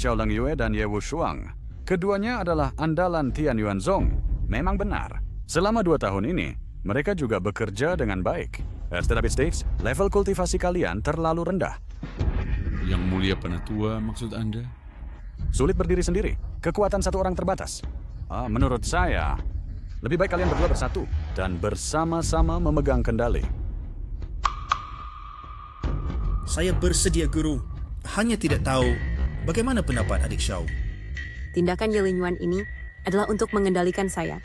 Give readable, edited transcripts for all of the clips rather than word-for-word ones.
Xiaoleng Yue dan Ye Wushuang. Keduanya adalah andalan Tian Yuanzong. Memang benar. Selama 2 tahun ini, mereka juga bekerja dengan baik. As the Rabbit states, level kultivasi kalian terlalu rendah. Yang Mulia Penatua maksud Anda? Sulit berdiri sendiri. Kekuatan satu orang terbatas. Menurut saya, lebih baik kalian berdua bersatu dan bersama-sama memegang kendali. Saya bersedia, Guru. Hanya tidak tahu bagaimana pendapat adik Xiao. Tindakan Ye Lingyuan ini adalah untuk mengendalikan saya.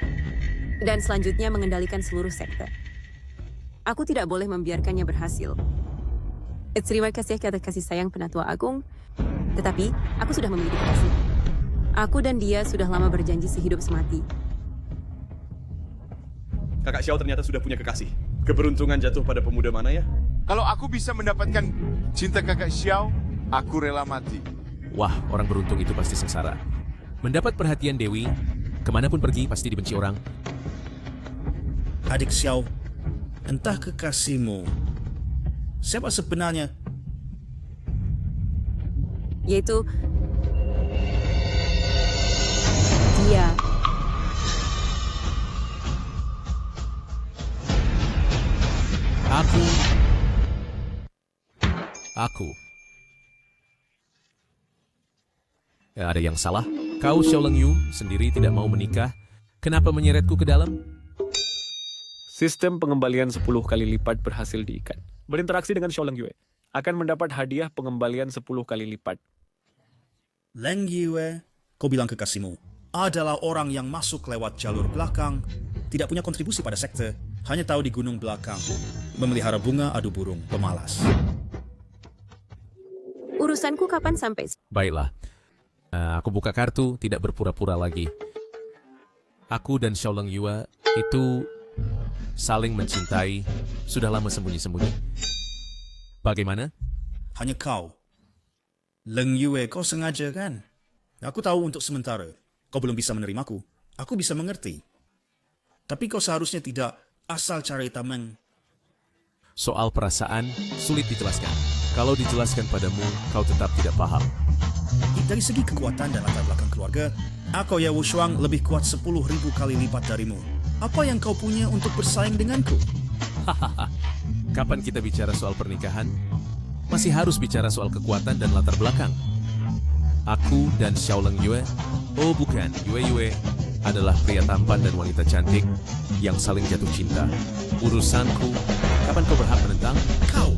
Dan selanjutnya mengendalikan seluruh sekte. Aku tidak boleh membiarkannya berhasil. Terima kasih atas kasih sayang Penatua Agung. Tetapi, aku sudah memiliki kekasih. Aku dan dia sudah lama berjanji sehidup semati. Kakak Xiao ternyata sudah punya kekasih. Keberuntungan jatuh pada pemuda mana ya? Kalau aku bisa mendapatkan cinta kakak Xiao, aku rela mati. Wah, orang beruntung itu pasti sengsara. Mendapat perhatian Dewi, kemanapun pergi pasti dibenci orang. Adik Xiao, entah kekasihmu, siapa sebenarnya? Yaitu... dia. Aku. Ya, ada yang salah? Kau Xiaoleng Yu sendiri tidak mau menikah. Kenapa menyeretku ke dalam? Sistem pengembalian 10 kali lipat berhasil diikat. Berinteraksi dengan Xiaoleng Yue akan mendapat hadiah pengembalian 10 kali lipat. Leng Yue, kau bilang kekasihmu, adalah orang yang masuk lewat jalur belakang, tidak punya kontribusi pada sekte, hanya tahu di gunung belakang, memelihara bunga adu burung, pemalas. Urusanku kapan sampai? Baiklah. Aku buka kartu, tidak berpura-pura lagi. Aku dan Xiaoleng Yue itu saling mencintai, sudah lama sembunyi-sembunyi. Bagaimana? Hanya kau. Leng Yue, kau sengaja kan? Aku tahu untuk sementara, kau belum bisa menerimaku. Aku bisa mengerti. Tapi kau seharusnya tidak asal cari tameng. Soal perasaan, sulit dijelaskan. Kalau dijelaskan padamu, kau tetap tidak paham. Dari segi kekuatan dan latar belakang keluarga, aku Ye Wushuang lebih kuat 10.000 kali lipat darimu. Apa yang kau punya untuk bersaing denganku? Kapan kita bicara soal pernikahan? Masih harus bicara soal kekuatan dan latar belakang. Aku dan Xiaoleng Yue, oh bukan, Yue adalah pria tampan dan wanita cantik yang saling jatuh cinta. Urusanku, kapan kau berhak menentang? Kau!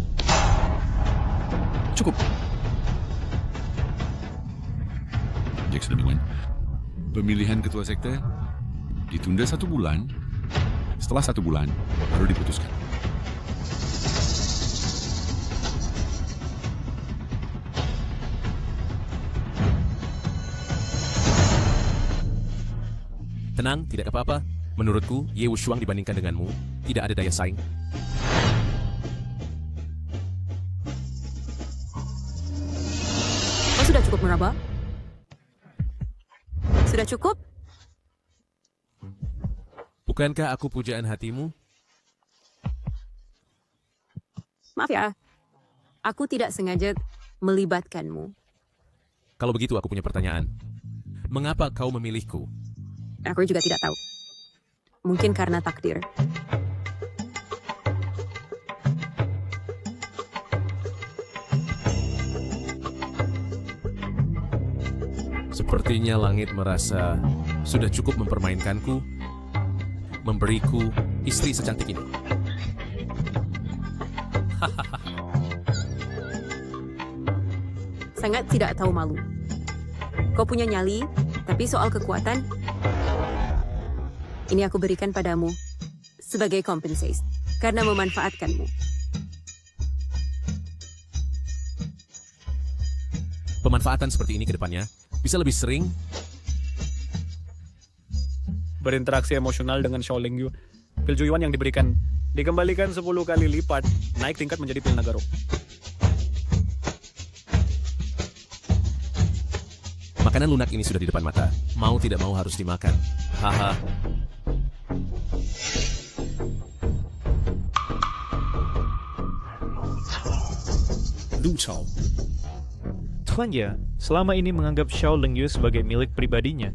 Cukup. Jack Demiwan. Pemilihan ketua sekte ditunda 1 bulan. Setelah 1 bulan, baru diputuskan. Tenang, tidak apa-apa. Menurutku, Ye Wushuang dibandingkan denganmu, tidak ada daya saing. Kau sudah cukup meraba? Sudah cukup? Bukankah aku pujaan hatimu? Maaf ya, aku tidak sengaja melibatkanmu. Kalau begitu aku punya pertanyaan. Mengapa kau memilihku? Aku juga tidak tahu. Mungkin karena takdir. Sepertinya langit merasa sudah cukup mempermainkanku, memberiku istri secantik ini. Sangat tidak tahu malu. Kau punya nyali, tapi soal kekuatan, ini aku berikan padamu sebagai kompensasi karena memanfaatkanmu. Pemanfaatan seperti ini ke depannya bisa lebih sering. Berinteraksi emosional dengan Xiaoleng Yu. Pil Juyuan yang diberikan dikembalikan 10 kali lipat, naik tingkat menjadi pil Nagaro. Makanan lunak ini sudah di depan mata. Mau tidak mau harus dimakan. Haha. Lu Chao. 突然 selama ini menganggap Xiao Lengyue sebagai milik pribadinya.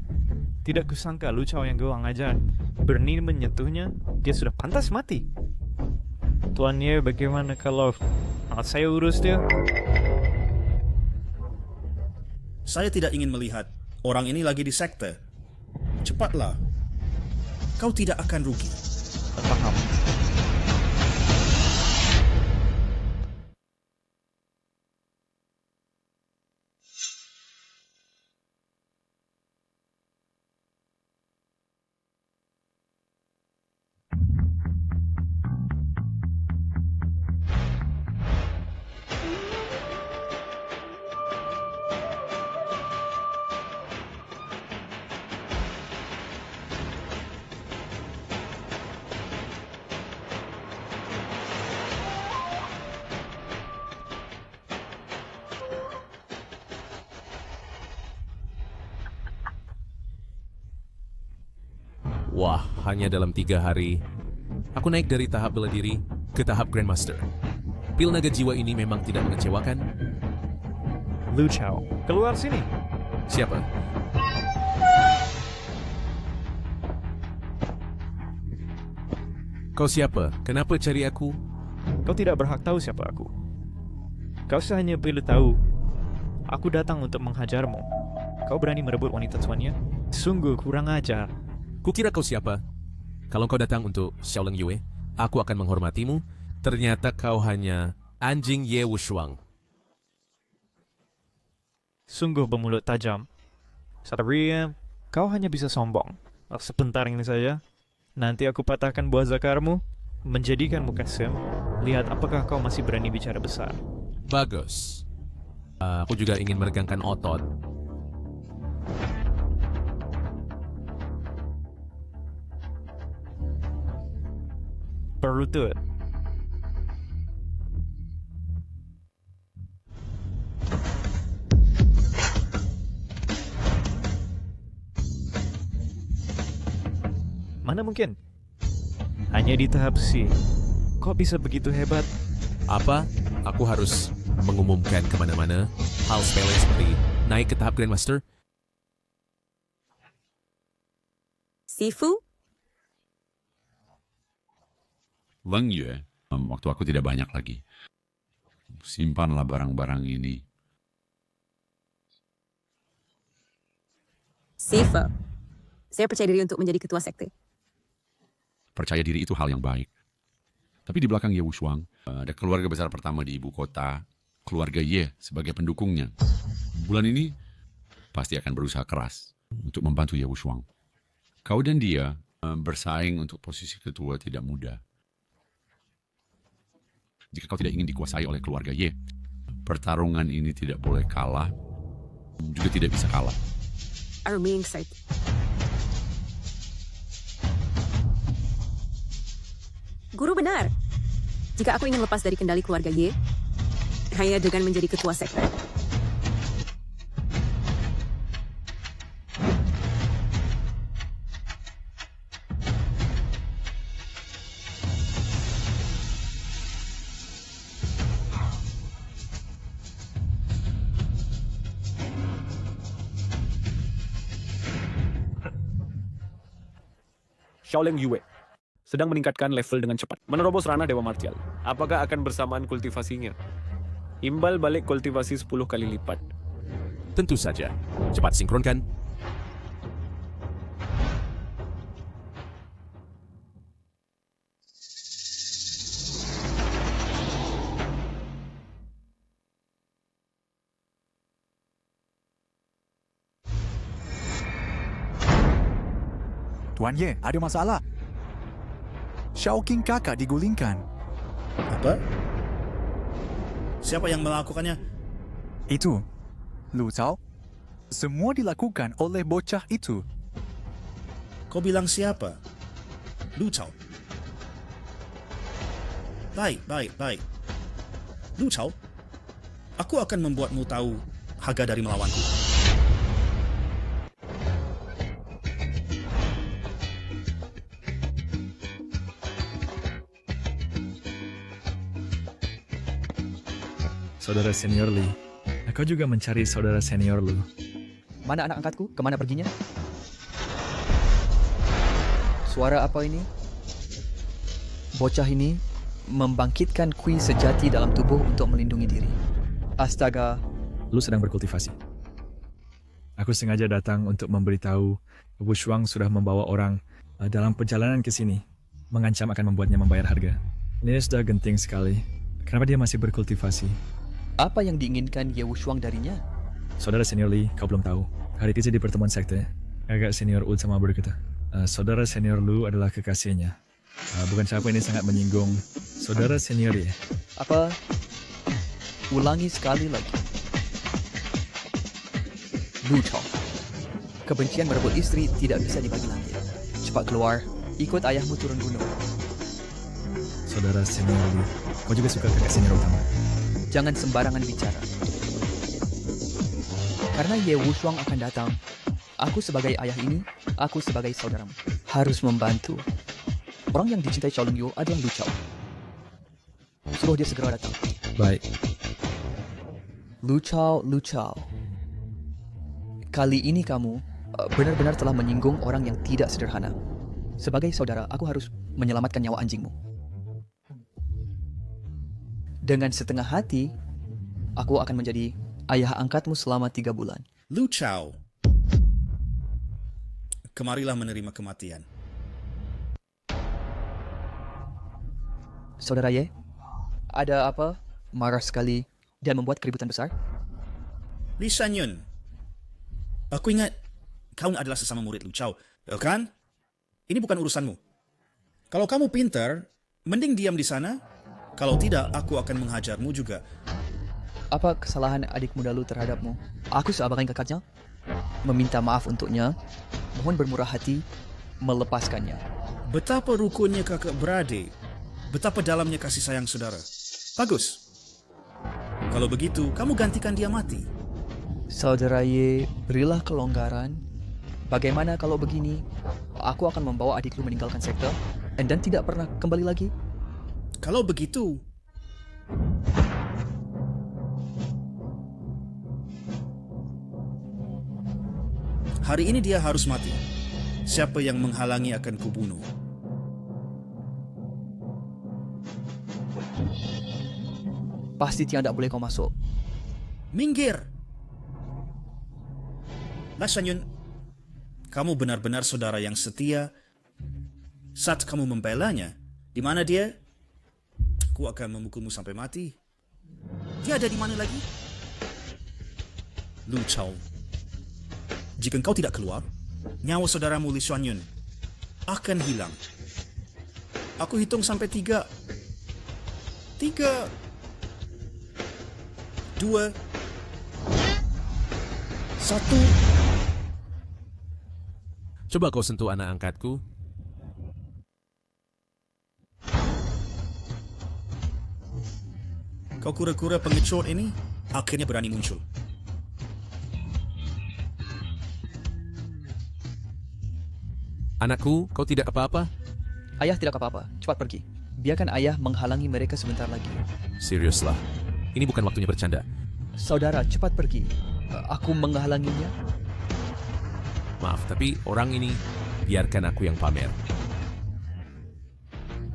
Tidak kusangka Lu Chao yang kurang ajar berani menyentuhnya, dia sudah pantas mati. Tuan Ye, bagaimana kalau saya urus dia? Saya tidak ingin melihat orang ini lagi di sekte. Cepatlah. Kau tidak akan rugi. Paham. Wah, hanya dalam 3 hari, aku naik dari tahap bela diri ke tahap Grandmaster. Pil naga jiwa ini memang tidak mengecewakan. Lu Chao, keluar sini. Siapa? Kau siapa? Kenapa cari aku? Kau tidak berhak tahu siapa aku. Kau hanya perlu tahu, aku datang untuk menghajarmu. Kau berani merebut wanita tuannya? Sungguh kurang ajar. Kukira kau siapa? Kalau kau datang untuk Xiao Lengyue, aku akan menghormatimu. Ternyata kau hanya anjing Ye Wushuang. Sungguh bermulut tajam. Satria, kau hanya bisa sombong. Sebentar ini saja. Nanti aku patahkan buah zakarmu, menjadikanmu kasim. Lihat apakah kau masih berani bicara besar. Bagus. Aku juga ingin meregangkan otot. Berlutut. Mana mungkin? Hanya di tahap C. Kok bisa begitu hebat? Apa? Aku harus mengumumkan kemana-mana hal sepele seperti naik ke tahap Grandmaster? Sifu? Lengyue, waktu aku tidak banyak lagi. Simpanlah barang-barang ini. Sifu. Saya percaya diri untuk menjadi ketua sekte. Percaya diri itu hal yang baik. Tapi di belakang Ye Wushuang, ada keluarga besar pertama di ibu kota, keluarga Ye sebagai pendukungnya. Bulan ini pasti akan berusaha keras untuk membantu Ye Wushuang. Kau dan dia bersaing untuk posisi ketua tidak mudah. Jika kau tidak ingin dikuasai oleh keluarga Ye, pertarungan ini tidak boleh kalah, juga tidak bisa kalah. I'm really excited. Guru benar. Jika aku ingin lepas dari kendali keluarga Ye, hanya dengan menjadi ketua sekte. Xiao Lengyue sedang meningkatkan level dengan cepat, menerobos ranah Dewa Martial. Apakah akan bersamaan kultivasinya? Imbal balik kultivasi 10 kali lipat. Tentu saja. Cepat sinkronkan. Tuan Ye, ada masalah. Shao King kakak digulingkan. Apa? Siapa yang melakukannya? Itu, Lu Chao. Semua dilakukan oleh bocah itu. Kau bilang siapa? Lu Chao. Baik. Lu Chao, aku akan membuatmu tahu harga dari melawanku. Saudara senior Li, Kau juga mencari saudara senior lu. Mana anak angkatku? Kemana perginya? Suara apa ini? Bocah ini membangkitkan kui sejati dalam tubuh untuk melindungi diri. Astaga. Lu sedang berkultivasi. Aku sengaja datang untuk memberitahu Wu Shuang sudah membawa orang dalam perjalanan ke sini. Mengancam akan membuatnya membayar harga. Ini sudah genting sekali. Kenapa dia masih berkultivasi? Apa yang diinginkan Ye Wu Shuang darinya? Saudara senior Li, kau belum tahu. Hari itu di pertemuan sekte, kakak senior Ultima berkata, saudara senior Lu adalah kekasihnya. Bukan siapa ini sangat menyinggung saudara senior ya? Apa? Ulangi sekali lagi. Lu Chao. Kebencian merebut istri tidak bisa dibagi lagi. Cepat keluar, ikut ayahmu turun gunung. Saudara senior Li, kau juga suka kakak senior utama? Jangan sembarangan bicara. Karena Ye Wu Shuang akan datang, aku sebagai ayah ini, aku sebagai saudaramu, harus membantu. Orang yang dicintai Xiao Lengyu adalah Lu Chao. Suruh dia segera datang. Baik. Lu Chao. Kali ini kamu benar-benar telah menyinggung orang yang tidak sederhana. Sebagai saudara, aku harus menyelamatkan nyawa anjingmu. Dengan setengah hati, aku akan menjadi ayah angkatmu selama 3 bulan. Lu Chao, kemarilah menerima kematian. Saudara Ye, ada apa? Marah sekali dan membuat keributan besar? Li Shanyun, aku ingat kau adalah sesama murid Lu Chao, kan? Ini bukan urusanmu. Kalau kamu pintar, mending diam di sana. Kalau tidak, aku akan menghajarmu juga. Apa kesalahan adik muda lu terhadapmu? Aku sebagai kakaknya meminta maaf untuknya. Mohon bermurah hati melepaskannya. Betapa rukunnya kakak beradik. Betapa dalamnya kasih sayang saudara. Bagus. Kalau begitu, kamu gantikan dia mati. Saudara Ye, berilah kelonggaran. Bagaimana kalau begini? Aku akan membawa adik lu meninggalkan sekte dan tidak pernah kembali lagi. Kalau begitu, hari ini dia harus mati. Siapa yang menghalangi akan kubunuh. Pasti tidak boleh kau masuk. Minggir! Li Shanyun, kamu benar-benar saudara yang setia. Saat kamu membelanya, di mana dia? Aku akan memukulmu sampai mati. Dia ada di mana lagi? Lu Chao, jika engkau tidak keluar, nyawa saudaramu Li Shanyun akan hilang. Aku hitung sampai 3. 3, 2, 1. Coba kau sentuh anak angkatku. Kau kura-kura pengecut ini akhirnya berani muncul. Anakku, kau tidak apa-apa? Ayah tidak apa-apa. Cepat pergi. Biarkan ayah menghalangi mereka sebentar lagi. Seriuslah, ini bukan waktunya bercanda. Saudara, cepat pergi. Aku menghalanginya. Maaf, tapi orang ini biarkan aku yang pamer.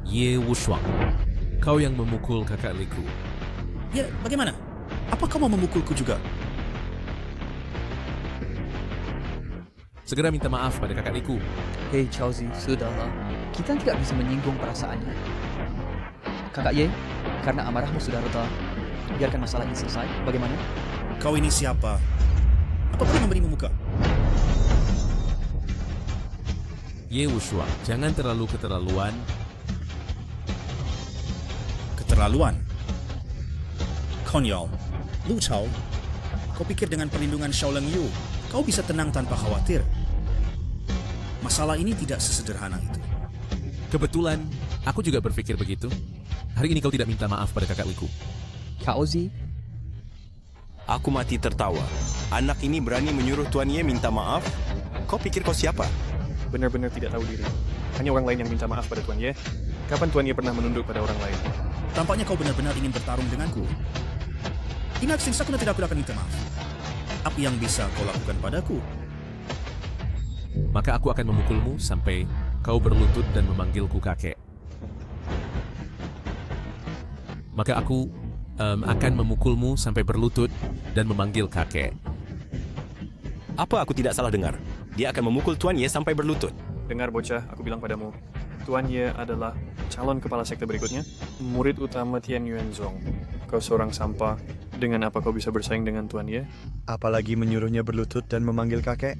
Ye Wu Shuang, kau yang memukul kakak Liku. Ya, bagaimana? Apa kau mau memukulku juga? Segera minta maaf pada kakak Liku. Hei Chaozi, sudahlah. Kita tidak bisa menyinggung perasaannya. Kakak Ye, karena amarahmu sudah reda, biarkan masalah ini selesai. Bagaimana? Kau ini siapa? Apa perlu memberimu muka? Ye Wu Shuang, jangan terlalu keterlaluan. Keterlaluan? Konyol, Lu Chao, kau pikir dengan perlindungan Xiao Lengyu, kau bisa tenang tanpa khawatir? Masalah ini tidak sesederhana itu. Kebetulan, aku juga berpikir begitu. Hari ini kau tidak minta maaf pada kakak Liku. Chaozi, aku mati tertawa. Anak ini berani menyuruh Tuan Ye minta maaf? Kau pikir kau siapa? Benar-benar tidak tahu diri. Hanya orang lain yang minta maaf pada Tuan Ye. Kapan Tuan Ye pernah menunduk pada orang lain? Tampaknya kau benar-benar ingin bertarung denganku. Ingat, sinsa aku tidak akan minta maaf. Apa yang bisa kau lakukan padaku? Maka aku akan memukulmu sampai kau berlutut dan memanggilku kakek. Maka aku akan memukulmu sampai berlutut dan memanggil kakek. Apa aku tidak salah dengar? Dia akan memukul Tuan Ye sampai berlutut. Dengar bocah, aku bilang padamu, Tuan Ye adalah calon kepala sekte berikutnya, murid utama Tian Yuanzong. Kau seorang sampah, dengan apa kau bisa bersaing dengan Tuan Ye? Apalagi menyuruhnya berlutut dan memanggil kakek.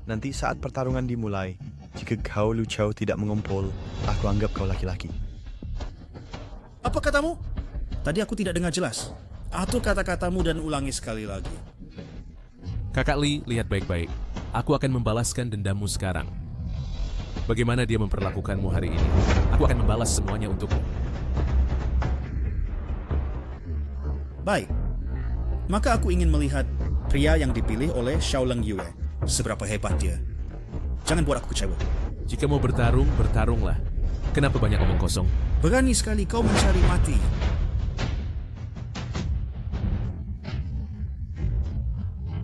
Nanti saat pertarungan dimulai, jika kau Lu Chao tidak mengumpul, aku anggap kau laki-laki. Apa katamu? Tadi aku tidak dengar jelas. Atur kata-katamu dan ulangi sekali lagi. Kakak Li, lihat baik-baik. Aku akan membalaskan dendammu sekarang. Bagaimana dia memperlakukanmu hari ini? Aku akan membalas semuanya untukmu. Baik. Maka aku ingin melihat pria yang dipilih oleh Xiaoleng Yue. Seberapa hebat dia. Jangan buat aku kecewa. Jika mau bertarung, bertarunglah. Kenapa banyak omong kosong? Berani sekali kau mencari mati.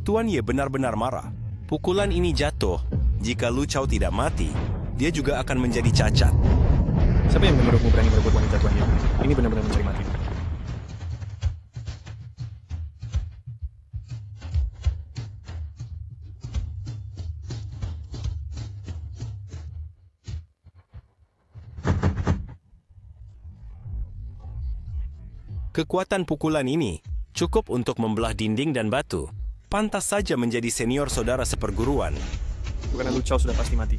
Tuan Ye benar-benar marah. Pukulan ini jatuh. Jika Lu Chao tidak mati, dia juga akan menjadi cacat. Siapa yang menyuruhmu berani merebut wanita Tuan Ye? Ini benar-benar mencari mati. Kekuatan pukulan ini cukup untuk membelah dinding dan batu. Pantas saja menjadi senior saudara seperguruan. Bukan Lu Chao sudah pasti mati.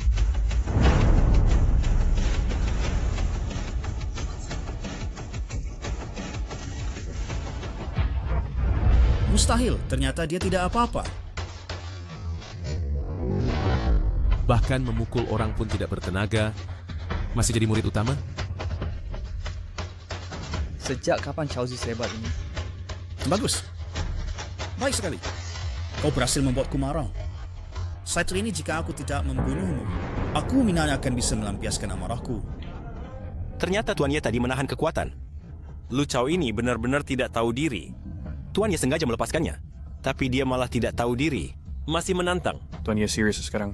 Mustahil, ternyata dia tidak apa-apa. Bahkan memukul orang pun tidak bertenaga. Masih jadi murid utama? Sejak kapan Chaozi sehebat ini? Bagus. Baik sekali. Kau berhasil membuatku marah. Satu ini jika aku tidak membunuhmu, aku minanya akan bisa melampiaskan amarahku. Ternyata Tuan Ye tadi menahan kekuatan. Lu Chao ini benar-benar tidak tahu diri. Tuan Ye sengaja melepaskannya. Tapi dia malah tidak tahu diri. Masih menantang. Tuan Ye serius sekarang.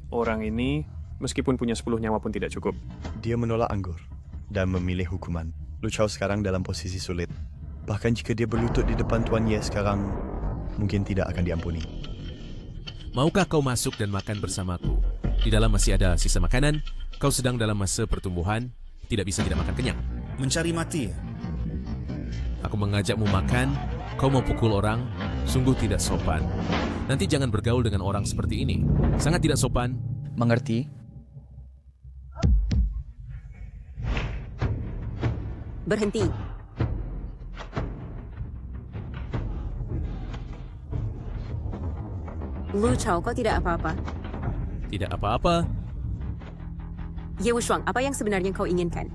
Orang ini, meskipun punya 10 nyawa pun tidak cukup. Dia menolak anggur dan memilih hukuman. Lu Chao sekarang dalam posisi sulit. Bahkan jika dia berlutut di depan Tuan Ye sekarang, mungkin tidak akan diampuni. Maukah kau masuk dan makan bersamaku? Di dalam masih ada sisa makanan. Kau sedang dalam masa pertumbuhan, tidak bisa tidak makan kenyang. Mencari mati. Aku mengajakmu makan, kau mau pukul orang, sungguh tidak sopan. Nanti jangan bergaul dengan orang seperti ini. Sangat tidak sopan. Mengerti? Berhenti. Lu Chao, kau tidak apa-apa. Tidak apa-apa. Ye Wushuang, apa yang sebenarnya kau inginkan?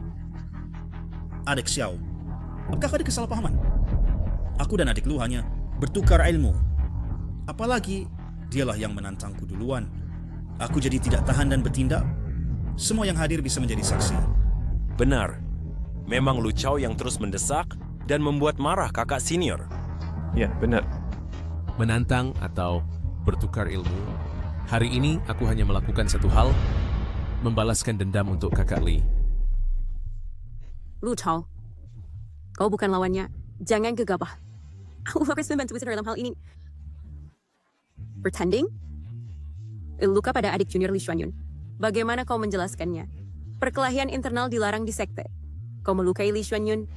Adik Xiao, apakah ada kesalahpahaman? Aku dan adik Lu hanya bertukar ilmu. Apalagi dialah yang menantangku duluan. Aku jadi tidak tahan dan bertindak. Semua yang hadir bisa menjadi saksi. Benar. Memang Lu Chao yang terus mendesak dan membuat marah kakak senior. Ya, benar. Menantang atau bertukar ilmu. Hari ini aku hanya melakukan satu hal, membalaskan dendam untuk kakak Li. Lu Chao, kau bukan lawannya. Jangan gegabah. Aku harus membantu dalam hal ini. Bertanding? Luka pada adik junior Li Xuanyun. Bagaimana kau menjelaskannya? Perkelahian internal dilarang di sekte. Kau melukai Li Xuanyun.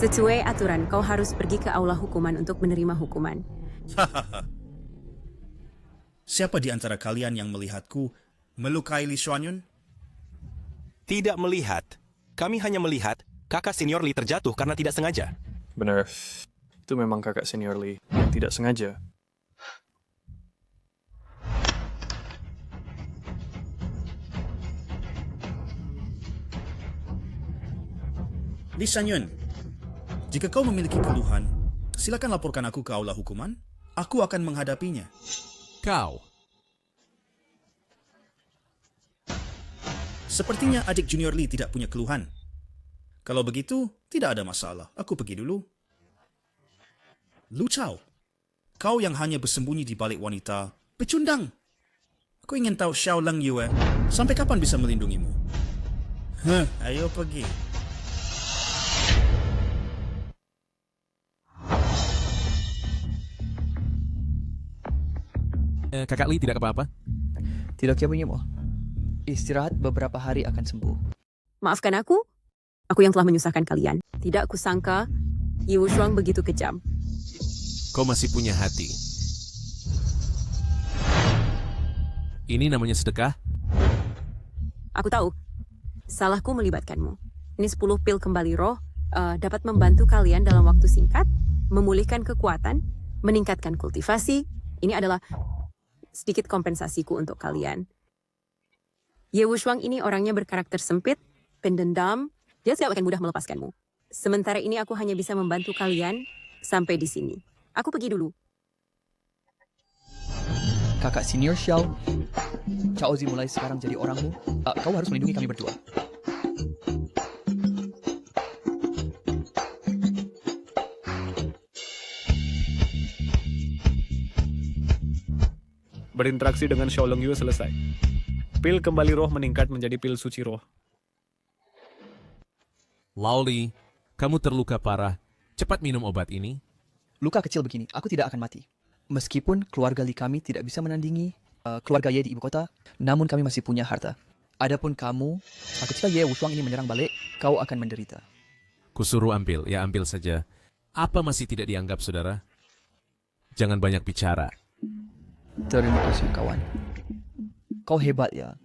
Sesuai aturan, kau harus pergi ke aula hukuman untuk menerima hukuman. Siapa di antara kalian yang melihatku melukai Li Xuanyun? Tidak melihat. Kami hanya melihat kakak senior Li terjatuh karena tidak sengaja. Benar. Itu memang kakak senior Li yang tidak sengaja. Li Xuanyun, jika kau memiliki keluhan, silakan laporkan aku ke aula hukuman. Aku akan menghadapinya. Kau. Sepertinya adik junior Li tidak punya keluhan. Kalau begitu, tidak ada masalah. Aku pergi dulu. Lu Chao, kau yang hanya bersembunyi di balik wanita, pecundang. Aku ingin tahu Xiao Leng Yue, sampai kapan bisa melindungimu? Ayo pergi. Kakak Li tidak apa-apa? Tidak bunyimu. Istirahat beberapa hari akan sembuh. Maafkan aku yang telah menyusahkan kalian. Tidak kusangka Ye Wushuang begitu kejam. Kau masih punya hati. Ini namanya sedekah? Aku tahu, salahku melibatkanmu. Ini 10 pil kembali roh dapat membantu kalian dalam waktu singkat, memulihkan kekuatan, meningkatkan kultivasi. Ini adalah sedikit kompensasiku untuk kalian. Ye Wushuang ini orangnya berkarakter sempit, pendendam, dia tidak akan mudah melepaskanmu. Sementara ini aku hanya bisa membantu kalian sampai di sini. Aku pergi dulu. Kakak senior Xiao, Cao Zi mulai sekarang jadi orangmu. Kau harus melindungi kami berdua. Berinteraksi dengan Xiao Leng Yue selesai. Pil kembali roh meningkat menjadi pil suci roh. Lao Li, kamu terluka parah. Cepat minum obat ini. Luka kecil begini, aku tidak akan mati. Meskipun keluarga Li kami tidak bisa menandingi keluarga Ye di ibu kota, namun kami masih punya harta. Adapun kamu, ketika Ye Wushuang ini menyerang balik, kau akan menderita. Kusuruh ambil, ya ambil saja. Apa masih tidak dianggap, saudara? Jangan banyak bicara. Terima kasih, kawan. Kau hebat ya.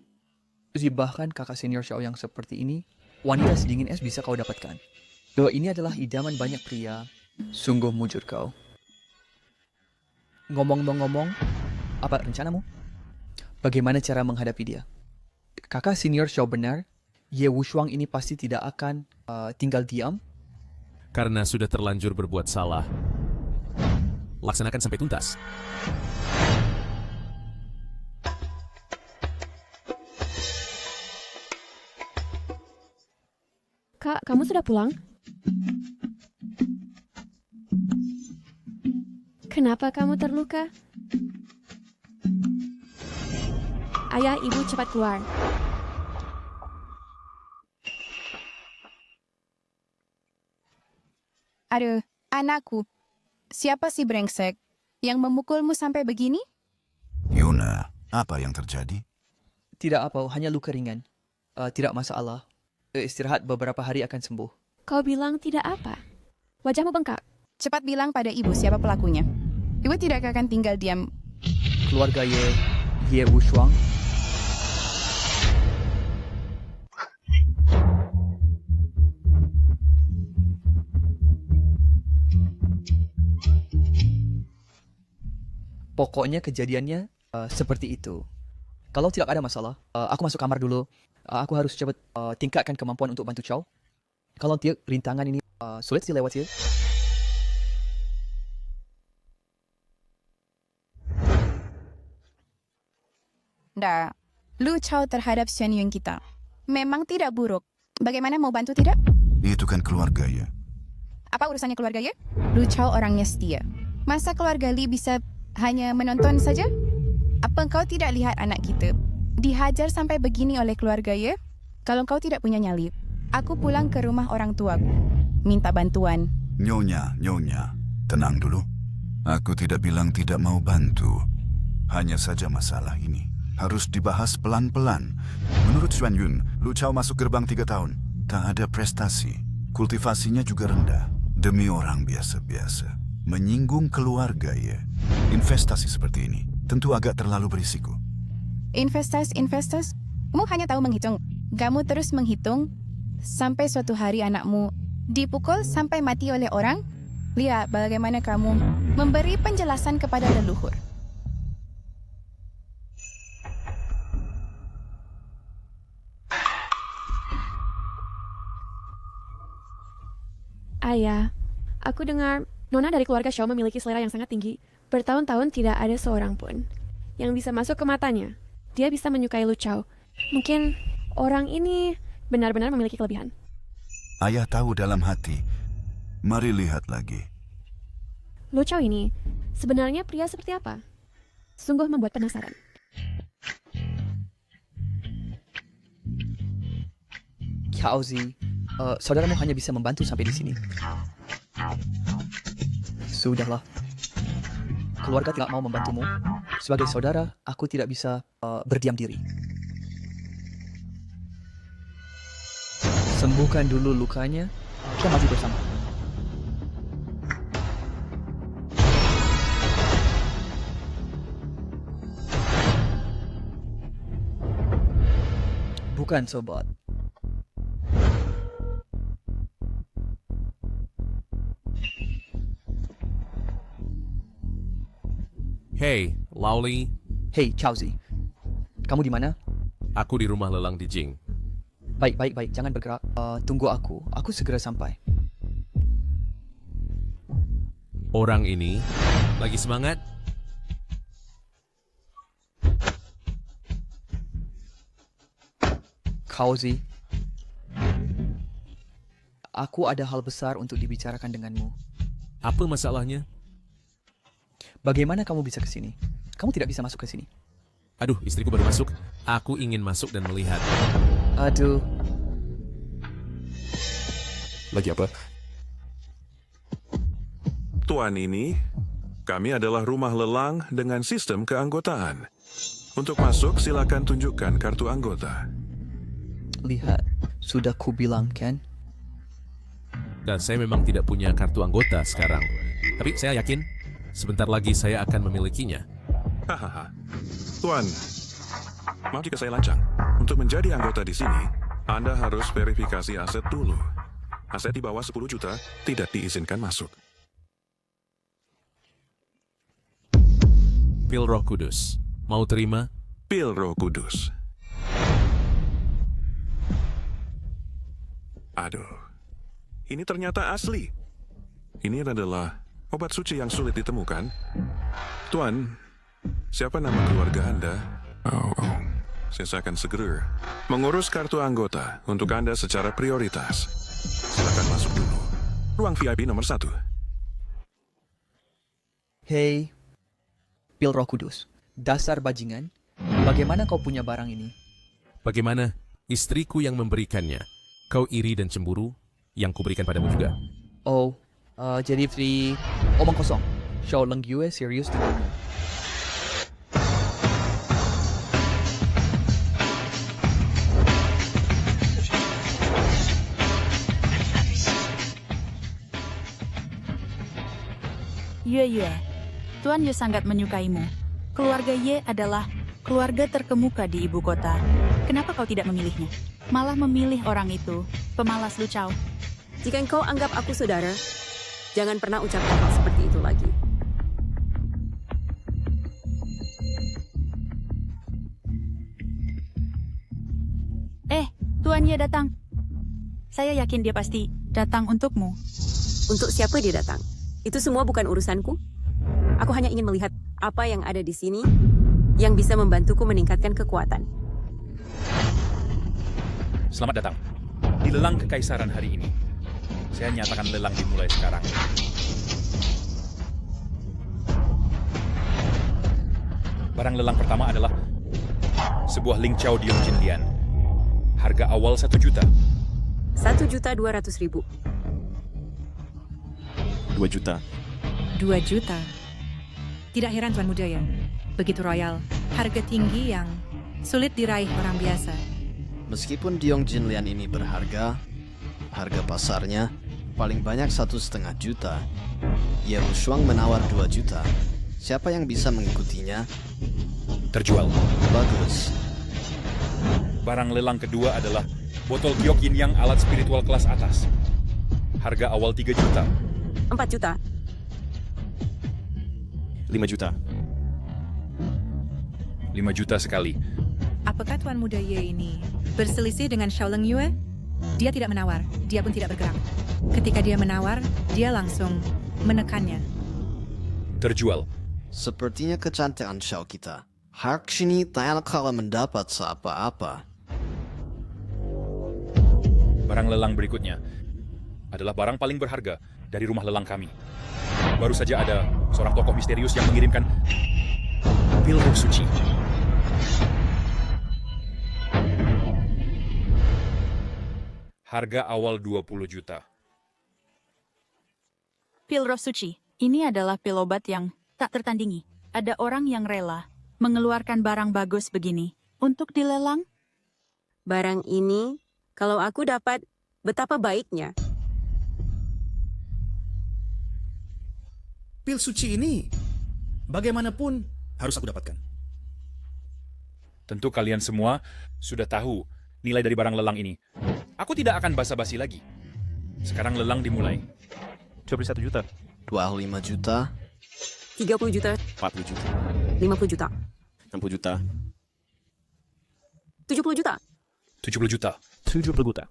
Bahkan kakak senior Xiao yang seperti ini, wanita sedingin es bisa kau dapatkan. Doa ini adalah idaman banyak pria. Sungguh mujur kau. Ngomong-ngomong, apa rencanamu? Bagaimana cara menghadapi dia? Kakak senior Xiao benar, Ye Wushuang ini pasti tidak akan tinggal diam. Karena sudah terlanjur berbuat salah. Laksanakan sampai tuntas. Kak, kamu sudah pulang? Kenapa kamu terluka? Ayah, ibu cepat keluar. Aduh, anakku. Siapa si brengsek yang memukulmu sampai begini? Yuna, apa yang terjadi? Tidak apa, hanya luka ringan. Tidak masalah. Istirahat beberapa hari akan sembuh. Kau bilang tidak apa? Wajahmu bengkak. Cepat bilang pada ibu siapa pelakunya. Ibu tidak akan tinggal diam. Keluarga Ye Wushuang. Pokoknya kejadiannya seperti itu. Kalau tidak ada masalah, aku masuk kamar dulu. Aku harus cepat tingkatkan kemampuan untuk bantu Chow. Kalau tidak, rintangan ini sulit dilewati. Dah, Lu Chao terhadap Xuan Yun kita memang tidak buruk. Bagaimana mau bantu tidak? Itu kan keluarga ya. Apa urusannya keluarga ya? Lu Chao orangnya setia. Masa keluarga Li bisa hanya menonton saja? Apa engkau tidak lihat anak kita dihajar sampai begini oleh keluarga ya? Kalau engkau tidak punya nyali, aku pulang ke rumah orang tuaku. Minta bantuan. Nyonya, tenang dulu. Aku tidak bilang tidak mau bantu. Hanya saja masalah ini harus dibahas pelan-pelan. Menurut Xuan Yun, Lu Chao masuk gerbang 3 tahun. Tak ada prestasi. Kultivasinya juga rendah. Demi orang biasa-biasa. Menyinggung keluarga ya. Investasi seperti ini tentu agak terlalu berisiko. Investasi? Kamu hanya tahu menghitung. Kamu terus menghitung sampai suatu hari anakmu dipukul sampai mati oleh orang. Lihat bagaimana kamu memberi penjelasan kepada leluhur. Ayah, aku dengar Nona dari keluarga Xiao memiliki selera yang sangat tinggi. Bertahun-tahun tidak ada seorang pun yang bisa masuk ke matanya. Dia bisa menyukai Lu Chao. Mungkin orang ini benar-benar memiliki kelebihan. Ayah tahu dalam hati. Mari lihat lagi. Lu Chao ini sebenarnya pria seperti apa? Sungguh membuat penasaran. Xiaozi, saudaramu hanya bisa membantu sampai di sini. Sudahlah. Keluarga tidak mau membantumu. Sebagai saudara, aku tidak bisa berdiam diri. Sembuhkan dulu lukanya, kita maju bersama. Bukan, sobat. Hey, Laoli. Hey, Xiaozi. Kamu di mana? Aku di rumah lelang di Jing. Baik. Jangan bergerak. Tunggu aku. Aku segera sampai. Orang ini lagi semangat. Xiaozi. Aku ada hal besar untuk dibicarakan denganmu. Apa masalahnya? Bagaimana kamu bisa ke sini? Kamu tidak bisa masuk ke sini. Aduh, istriku baru masuk. Aku ingin masuk dan melihat. Aduh. Lagi apa? Tuan ini, kami adalah rumah lelang dengan sistem keanggotaan. Untuk masuk, silakan tunjukkan kartu anggota. Lihat, sudah kubilang kan? Dan saya memang tidak punya kartu anggota sekarang. Tapi saya yakin, sebentar lagi saya akan memilikinya. Hahaha. Tuan, maaf jika saya lancang. Untuk menjadi anggota di sini, Anda harus verifikasi aset dulu. Aset di bawah 10 juta tidak diizinkan masuk. Pil Roh Kudus. Mau terima? Pil Roh Kudus. Aduh. Ini ternyata asli. Ini adalah obat suci yang sulit ditemukan. Tuan, siapa nama keluarga Anda? Oh. Saya akan segera mengurus kartu anggota untuk Anda secara prioritas. Silakan masuk dulu. Ruang VIP nomor 1. Hei, Pil Roh Kudus. Dasar bajingan. Bagaimana kau punya barang ini? Bagaimana? Istriku yang memberikannya. Kau iri dan cemburu? Yang kuberikan padamu juga. Oh, jadi free omong kosong. Xiaoleng Yue serius denganmu. Yue, Tuan Ye sangat menyukaimu. Keluarga Ye adalah keluarga terkemuka di ibu kota. Kenapa kau tidak memilihnya? Malah memilih orang itu, pemalas Lu Chao. Jika engkau anggap aku saudara, jangan pernah ucapkan hal seperti itu lagi. Tuan Ye datang. Saya yakin dia pasti datang untukmu. Untuk siapa dia datang? Itu semua bukan urusanku. Aku hanya ingin melihat apa yang ada di sini yang bisa membantuku meningkatkan kekuatan. Selamat datang di lelang kekaisaran hari ini. Saya nyatakan lelang dimulai sekarang. Barang lelang pertama adalah sebuah Ling Chao Diong Jinlian. Harga awal 1 juta. 1.200.000. 2 juta. 2 juta. Tidak heran Tuan Muda ya. Begitu royal. Harga tinggi yang sulit diraih orang biasa. Meskipun Diong Jinlian ini berharga, harga pasarnya paling banyak 1,5 juta. Ye Wushuang menawar 2 juta. Siapa yang bisa mengikutinya? Terjual. Bagus. Barang lelang kedua adalah botol giok yin yang alat spiritual kelas atas. Harga awal 3 juta. 4 juta. 5 juta. 5 juta sekali. Apakah Tuan Muda Ye ini berselisih dengan Xiaoleng Yue? Dia tidak menawar, dia pun tidak bergerak. Ketika dia menawar, dia langsung menekannya. Terjual. Sepertinya kecantikan Xiao kita. Harkshini tak kalau mendapat apa-apa. Barang lelang berikutnya adalah barang paling berharga. dari rumah lelang kami. Baru saja ada seorang tokoh misterius yang mengirimkan pil roh suci. Harga awal 20 juta. Pil roh suci, ini adalah pil obat yang tak tertandingi. Ada orang yang rela mengeluarkan barang bagus begini untuk dilelang. Barang ini, kalau aku dapat, betapa baiknya. Pil suci ini, bagaimanapun harus aku dapatkan. Tentu kalian semua sudah tahu nilai dari barang lelang ini. Aku tidak akan basa-basi lagi. Sekarang lelang dimulai. 21 juta. 25 juta. 30 juta. 40 juta. 50 juta. 60 juta. 70 juta. 70 juta. 70 juta.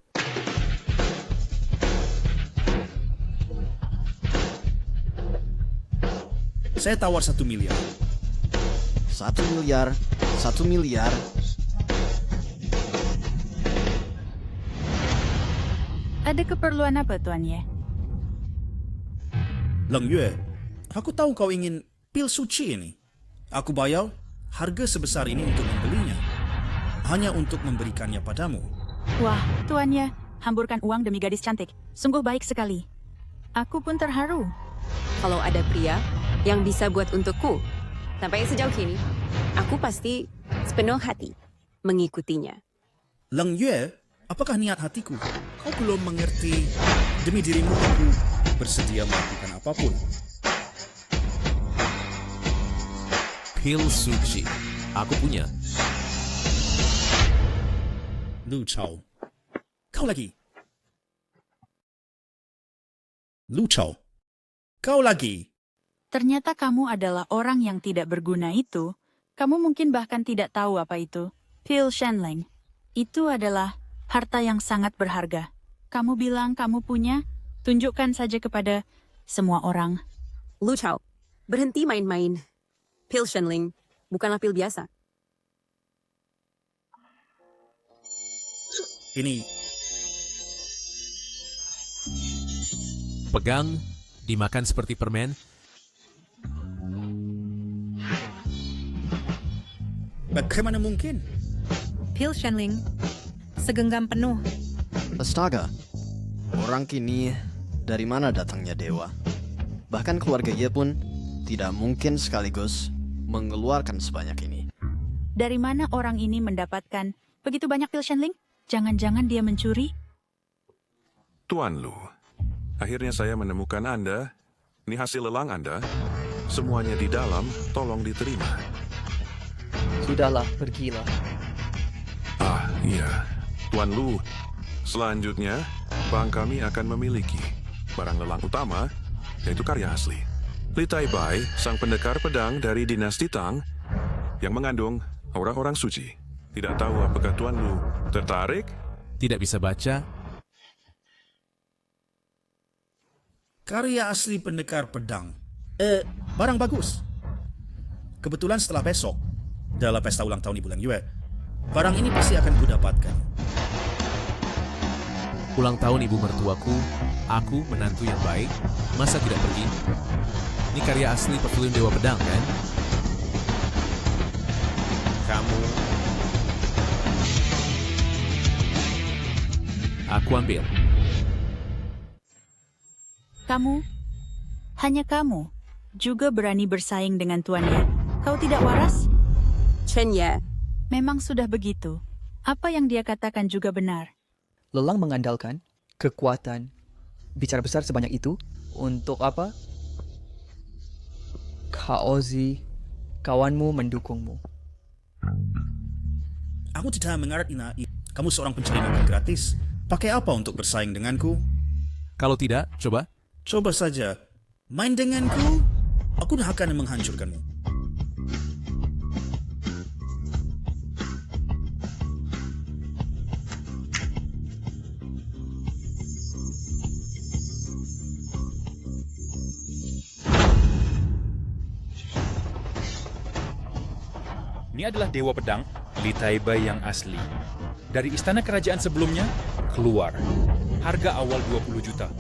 Saya tawar 1 miliar. 1 miliar. 1 miliar. Ada keperluan apa, Tuan Ye? Leng Yue, aku tahu kau ingin pil suci ini. Aku bayar harga sebesar ini untuk membelinya. Hanya untuk memberikannya padamu. Wah, Tuan Ye, hamburkan uang demi gadis cantik. Sungguh baik sekali. Aku pun terharu. Kalau ada pria yang bisa buat untukku, sampai sejauh ini, aku pasti sepenuh hati mengikutinya. Leng Yue, apakah niat hatiku? Kau belum mengerti. Demi dirimu aku bersedia melakukan apapun. Pil suci. Aku punya. Lu Chao. Kau lagi. Lu Chao. Kau lagi. Ternyata kamu adalah orang yang tidak berguna itu. Kamu mungkin bahkan tidak tahu apa itu. Pil Shenleng. Itu adalah harta yang sangat berharga. Kamu bilang kamu punya, tunjukkan saja kepada semua orang. Lu Chao, berhenti main-main. Pil Shenling bukanlah pil biasa. Ini. Pegang, dimakan seperti permen. Bagaimana mungkin? Pil Shenling, segenggam penuh. Astaga, orang kini dari mana datangnya dewa? Bahkan keluarga Ye pun tidak mungkin sekaligus mengeluarkan sebanyak ini. Dari mana orang ini mendapatkan begitu banyak pil Shenling? Jangan-jangan dia mencuri? Tuan Lu, akhirnya saya menemukan Anda. Ini hasil lelang Anda. Semuanya di dalam, tolong diterima. Sudahlah, pergilah. Ah, iya. Tuan Lu, selanjutnya, bank kami akan memiliki barang lelang utama, yaitu karya asli. Li Tai Bai, sang pendekar pedang dari dinasti Tang, yang mengandung aura orang suci. Tidak tahu apakah Tuan Lu tertarik? Tidak bisa baca. Karya asli pendekar pedang. Barang bagus. Kebetulan setelah besok, dalam pesta ulang tahun Ibu Leng Yue, barang ini pasti akan kudapatkan. Ulang tahun ibu mertuaku, aku menantu yang baik, masa tidak pergi? Ini karya asli pavilion Dewa Pedang, kan? Kamu... Aku ambil. Kamu, hanya kamu, juga berani bersaing dengan Tuan Ye. Kau tidak waras? Chen Ye. Memang sudah begitu. Apa yang dia katakan juga benar. Lelang mengandalkan kekuatan bicara besar sebanyak itu untuk apa? Kaozi, kawanmu mendukungmu. Aku tidak mengerti, kamu seorang pencari makan gratis. Pakai apa untuk bersaing denganku? Kalau tidak, coba. Coba saja. Main denganku, aku akan menghancurkanmu. Ini adalah Dewa Pedang, Li Tai Bai yang asli. Dari istana kerajaan sebelumnya, keluar. Harga awal 20 juta.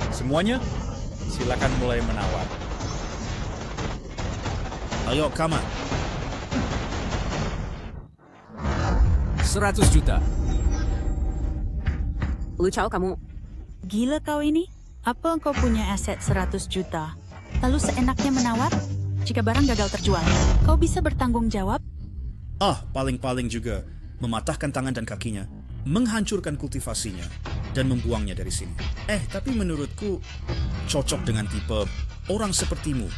Semuanya silakan mulai menawar. Ayo, Kama. 100 juta. Lu Chow, kamu... Gila kau ini? Apa engkau punya aset 100 juta? Lalu seenaknya menawar? Jika barang gagal terjual, kau bisa bertanggung jawab? Paling-paling juga mematahkan tangan dan kakinya, menghancurkan kultivasinya, dan membuangnya dari sini. Tapi menurutku cocok dengan tipe orang sepertimu.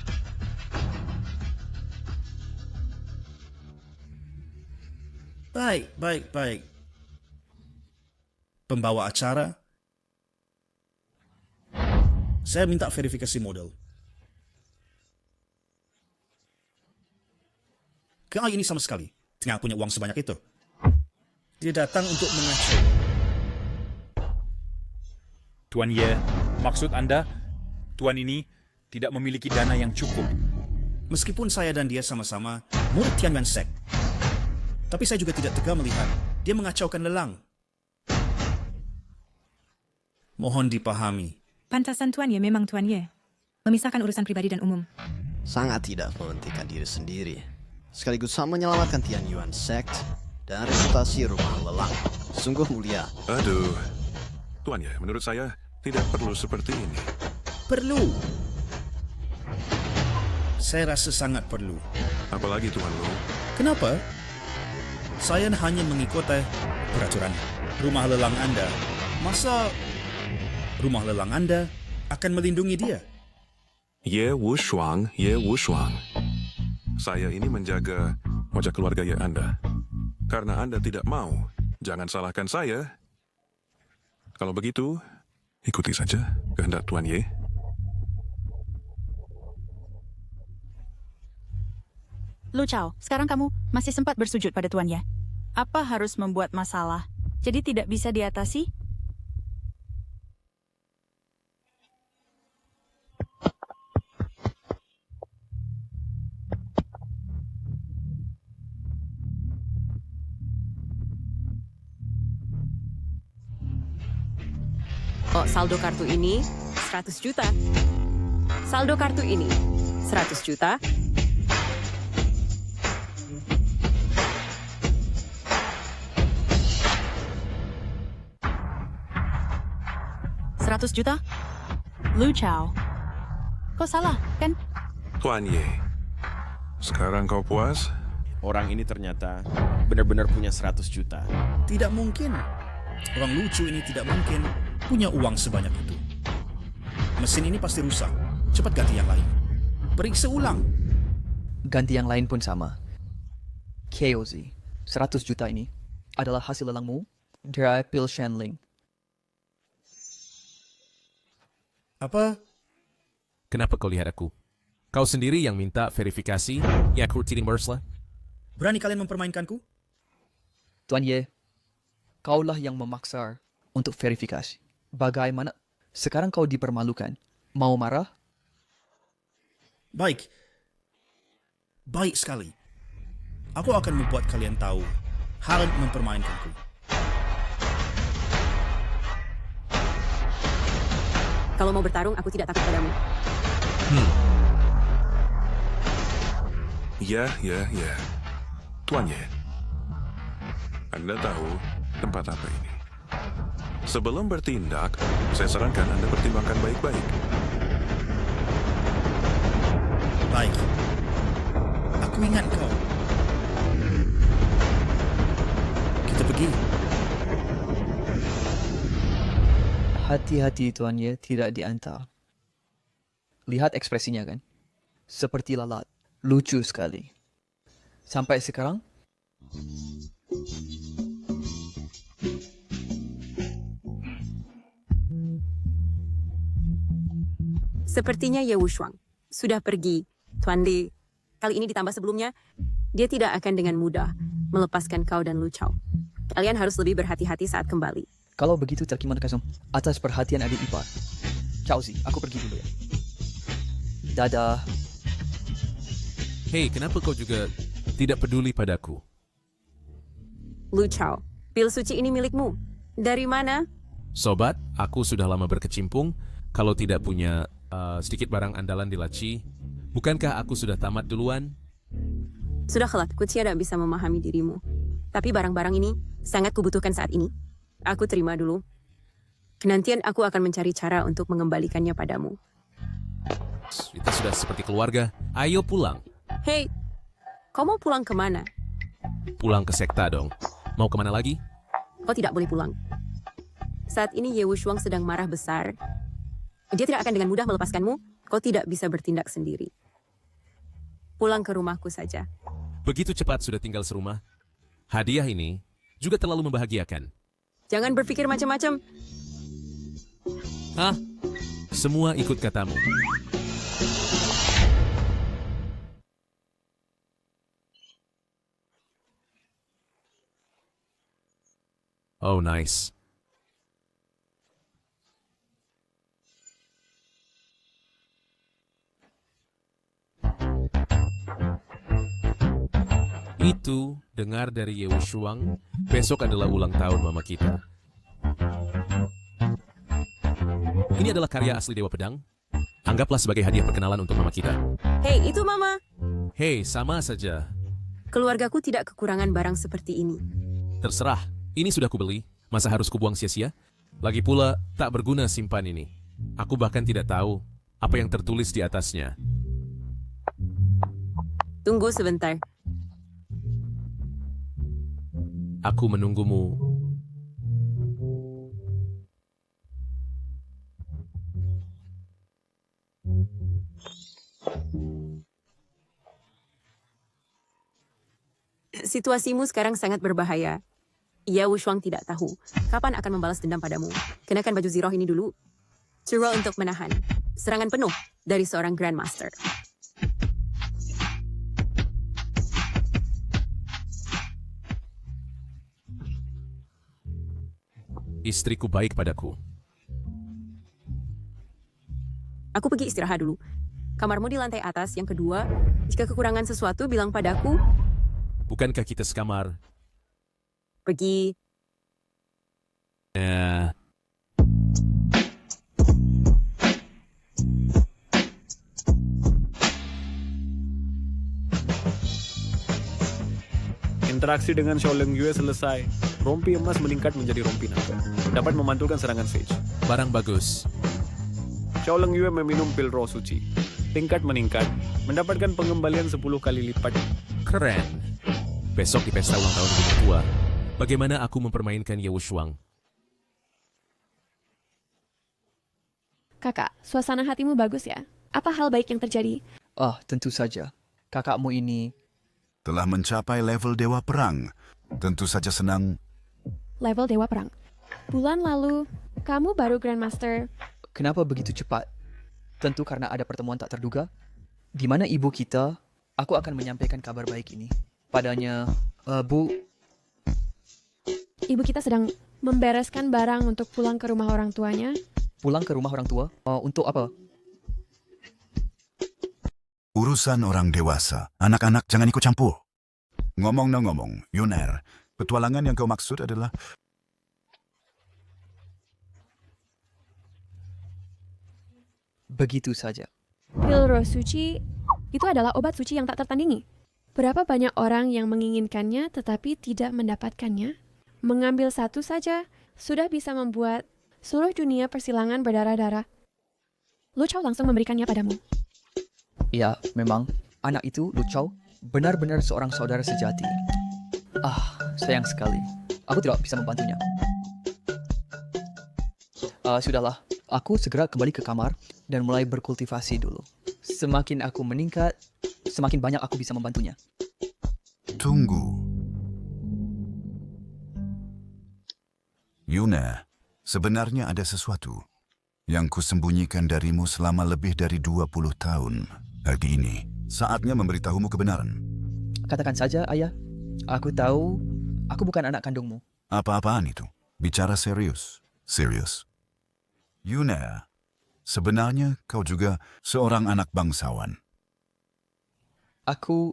Baik. Pembawa acara, saya minta verifikasi model. Kau ini sama sekali tidak punya uang sebanyak itu. Dia datang untuk mengacu. Tuan Ye, maksud Anda, Tuan ini tidak memiliki dana yang cukup. Meskipun saya dan dia sama-sama murid Tianyuan Sek, tapi saya juga tidak tega melihat dia mengacaukan lelang. Mohon dipahami. Pantasan Tuan Ye memang Tuan Ye. Memisahkan urusan pribadi dan umum. Sangat tidak mementingkan diri sendiri. Sekaligus sama menyelamatkan Tianyuan Sect dan reputasi rumah lelang. Sungguh mulia. Aduh, Tuan Ye, menurut saya tidak perlu seperti ini. Perlu. Saya rasa sangat perlu. Apalagi Tuan Lu. Kenapa? Saya hanya mengikuti peraturan rumah lelang Anda. Masa rumah lelang Anda akan melindungi dia? Ye Wushuang. Saya ini menjaga wajah keluarga Ye Anda. Karena Anda tidak mau, jangan salahkan saya. Kalau begitu, ikuti saja kehendak Tuan Ye. Lu Chow, sekarang kamu masih sempat bersujud pada Tuan Ye. Apa harus membuat masalah? Jadi tidak bisa diatasi? Saldo kartu ini 100 juta. Saldo kartu ini 100 juta. $100 juta? Lu Chow. Kau salah, kan? Tuan Ye, sekarang kau puas? Orang ini ternyata benar-benar punya 100 juta. Tidak mungkin. Orang lucu ini tidak mungkin punya uang sebanyak itu. Mesin ini pasti rusak. Cepat ganti yang lain. Periksa ulang. Ganti yang lain pun sama. KOZ, 100 juta ini adalah hasil lelangmu dari Pil Shanling. Apa? Kenapa kau lihat aku? Kau sendiri yang minta verifikasi, ya aku tidak berslah. Berani kalian mempermainkanku? Tuan Ye, kaulah yang memaksa untuk verifikasi. Bagaimana? Sekarang kau dipermalukan. Mau marah? Baik. Baik sekali. Aku akan membuat kalian tahu hal mempermainkanku. Kalau mau bertarung, aku tidak takut padamu. Ya. Tuan Ye, Anda tahu tempat apa ini? Sebelum bertindak, saya sarankan Anda pertimbangkan baik-baik. Baik. Aku ingat kau. Kita pergi. Hati-hati Tuan Ye, tidak diantar. Lihat ekspresinya kan? Seperti lalat. Lucu sekali. Sampai sekarang? Sepertinya Ye Wushuang sudah pergi. Tuan Li, kali ini ditambah sebelumnya, dia tidak akan dengan mudah melepaskan kau dan Lu Chow. Kalian harus lebih berhati-hati saat kembali. Kalau begitu, terima kasih atas perhatian adik ipar. Ciao Zi, aku pergi dulu ya. Dadah. Hei, kenapa kau juga tidak peduli padaku? Lu Chow, pil suci ini milikmu. Dari mana? Sobat, aku sudah lama berkecimpung. Kalau tidak punya Sedikit barang andalan di laci. Bukankah aku sudah tamat duluan? Sudah kelak, ku tiada bisa memahami dirimu. Tapi barang-barang ini sangat kubutuhkan saat ini. Aku terima dulu. Nantian aku akan mencari cara untuk mengembalikannya padamu. Kita sudah seperti keluarga. Ayo pulang. Hei, kau mau pulang kemana? Pulang ke sekta dong. Mau kemana lagi? Kau tidak boleh pulang. Saat ini Ye Wushuang sedang marah besar. Dia tidak akan dengan mudah melepaskanmu. Kau tidak bisa bertindak sendiri. Pulang ke rumahku saja. Begitu cepat sudah tinggal serumah. Hadiah ini juga terlalu membahagiakan. Jangan berpikir macam-macam. Hah? Semua ikut katamu. Oh, nice. Itu dengar dari Ye Wushuang, besok adalah ulang tahun mama kita. Ini adalah karya asli Dewa Pedang. Anggaplah sebagai hadiah perkenalan untuk mama kita. Hei, itu mama. Hei, sama saja. Keluargaku tidak kekurangan barang seperti ini. Terserah, ini sudah kubeli. Masa harus kubuang sia-sia? Lagi pula, tak berguna simpan ini. Aku bahkan tidak tahu apa yang tertulis di atasnya. Tunggu sebentar. Aku menunggumu. Situasimu sekarang sangat berbahaya. Ye Wushuang tidak tahu kapan akan membalas dendam padamu. Kenakan baju Ziroh ini dulu. Coba untuk menahan serangan penuh dari seorang Grandmaster. Istriku baik padaku. Aku pergi istirahat dulu. Kamarmu di lantai atas. Yang kedua, jika kekurangan sesuatu, bilang padaku. Bukankah kita sekamar? Pergi. Interaksi dengan Xiaoleng Yue selesai. Rompi emas meningkat menjadi rompi naga. Dapat memantulkan serangan Sage. Barang bagus. Xiaoleng Yue meminum pil roh suci. Tingkat meningkat. Mendapatkan pengembalian 10 kali lipat. Keren. Besok di pesta ulang tahun ibu tua, bagaimana aku mempermainkan Ye Wushuang? Kakak, suasana hatimu bagus ya? Apa hal baik yang terjadi? Tentu saja. Kakakmu ini telah mencapai level Dewa Perang. Tentu saja senang. Level Dewa Perang. Bulan lalu, kamu baru Grandmaster. Kenapa begitu cepat? Tentu karena ada pertemuan tak terduga. Di mana ibu kita, aku akan menyampaikan kabar baik ini. Padanya, Bu. Ibu kita sedang membereskan barang untuk pulang ke rumah orang tuanya. Pulang ke rumah orang tua? Untuk apa? Urusan orang dewasa. Anak-anak jangan ikut campur. Ngomong-ngomong, Yuner, petualangan yang kau maksud adalah... Begitu saja. Pil roh suci itu adalah obat suci yang tak tertandingi. Berapa banyak orang yang menginginkannya tetapi tidak mendapatkannya? Mengambil satu saja sudah bisa membuat seluruh dunia persilangan berdarah-darah. Lu Chao langsung memberikannya padamu. Ya, memang anak itu, Lu Chao, benar-benar seorang saudara sejati. Sayang sekali. Aku tidak bisa membantunya. Sudahlah, aku segera kembali ke kamar dan mulai berkultivasi dulu. Semakin aku meningkat, semakin banyak aku bisa membantunya. Tunggu. Yuna, sebenarnya ada sesuatu yang kusembunyikan darimu selama lebih dari 20 tahun. Hari ini, saatnya memberitahumu kebenaran. Katakan saja, Ayah. Aku tahu, aku bukan anak kandungmu. Apa-apaan itu? Bicara serius. Serius. Yuna, sebenarnya kau juga seorang anak bangsawan. Aku...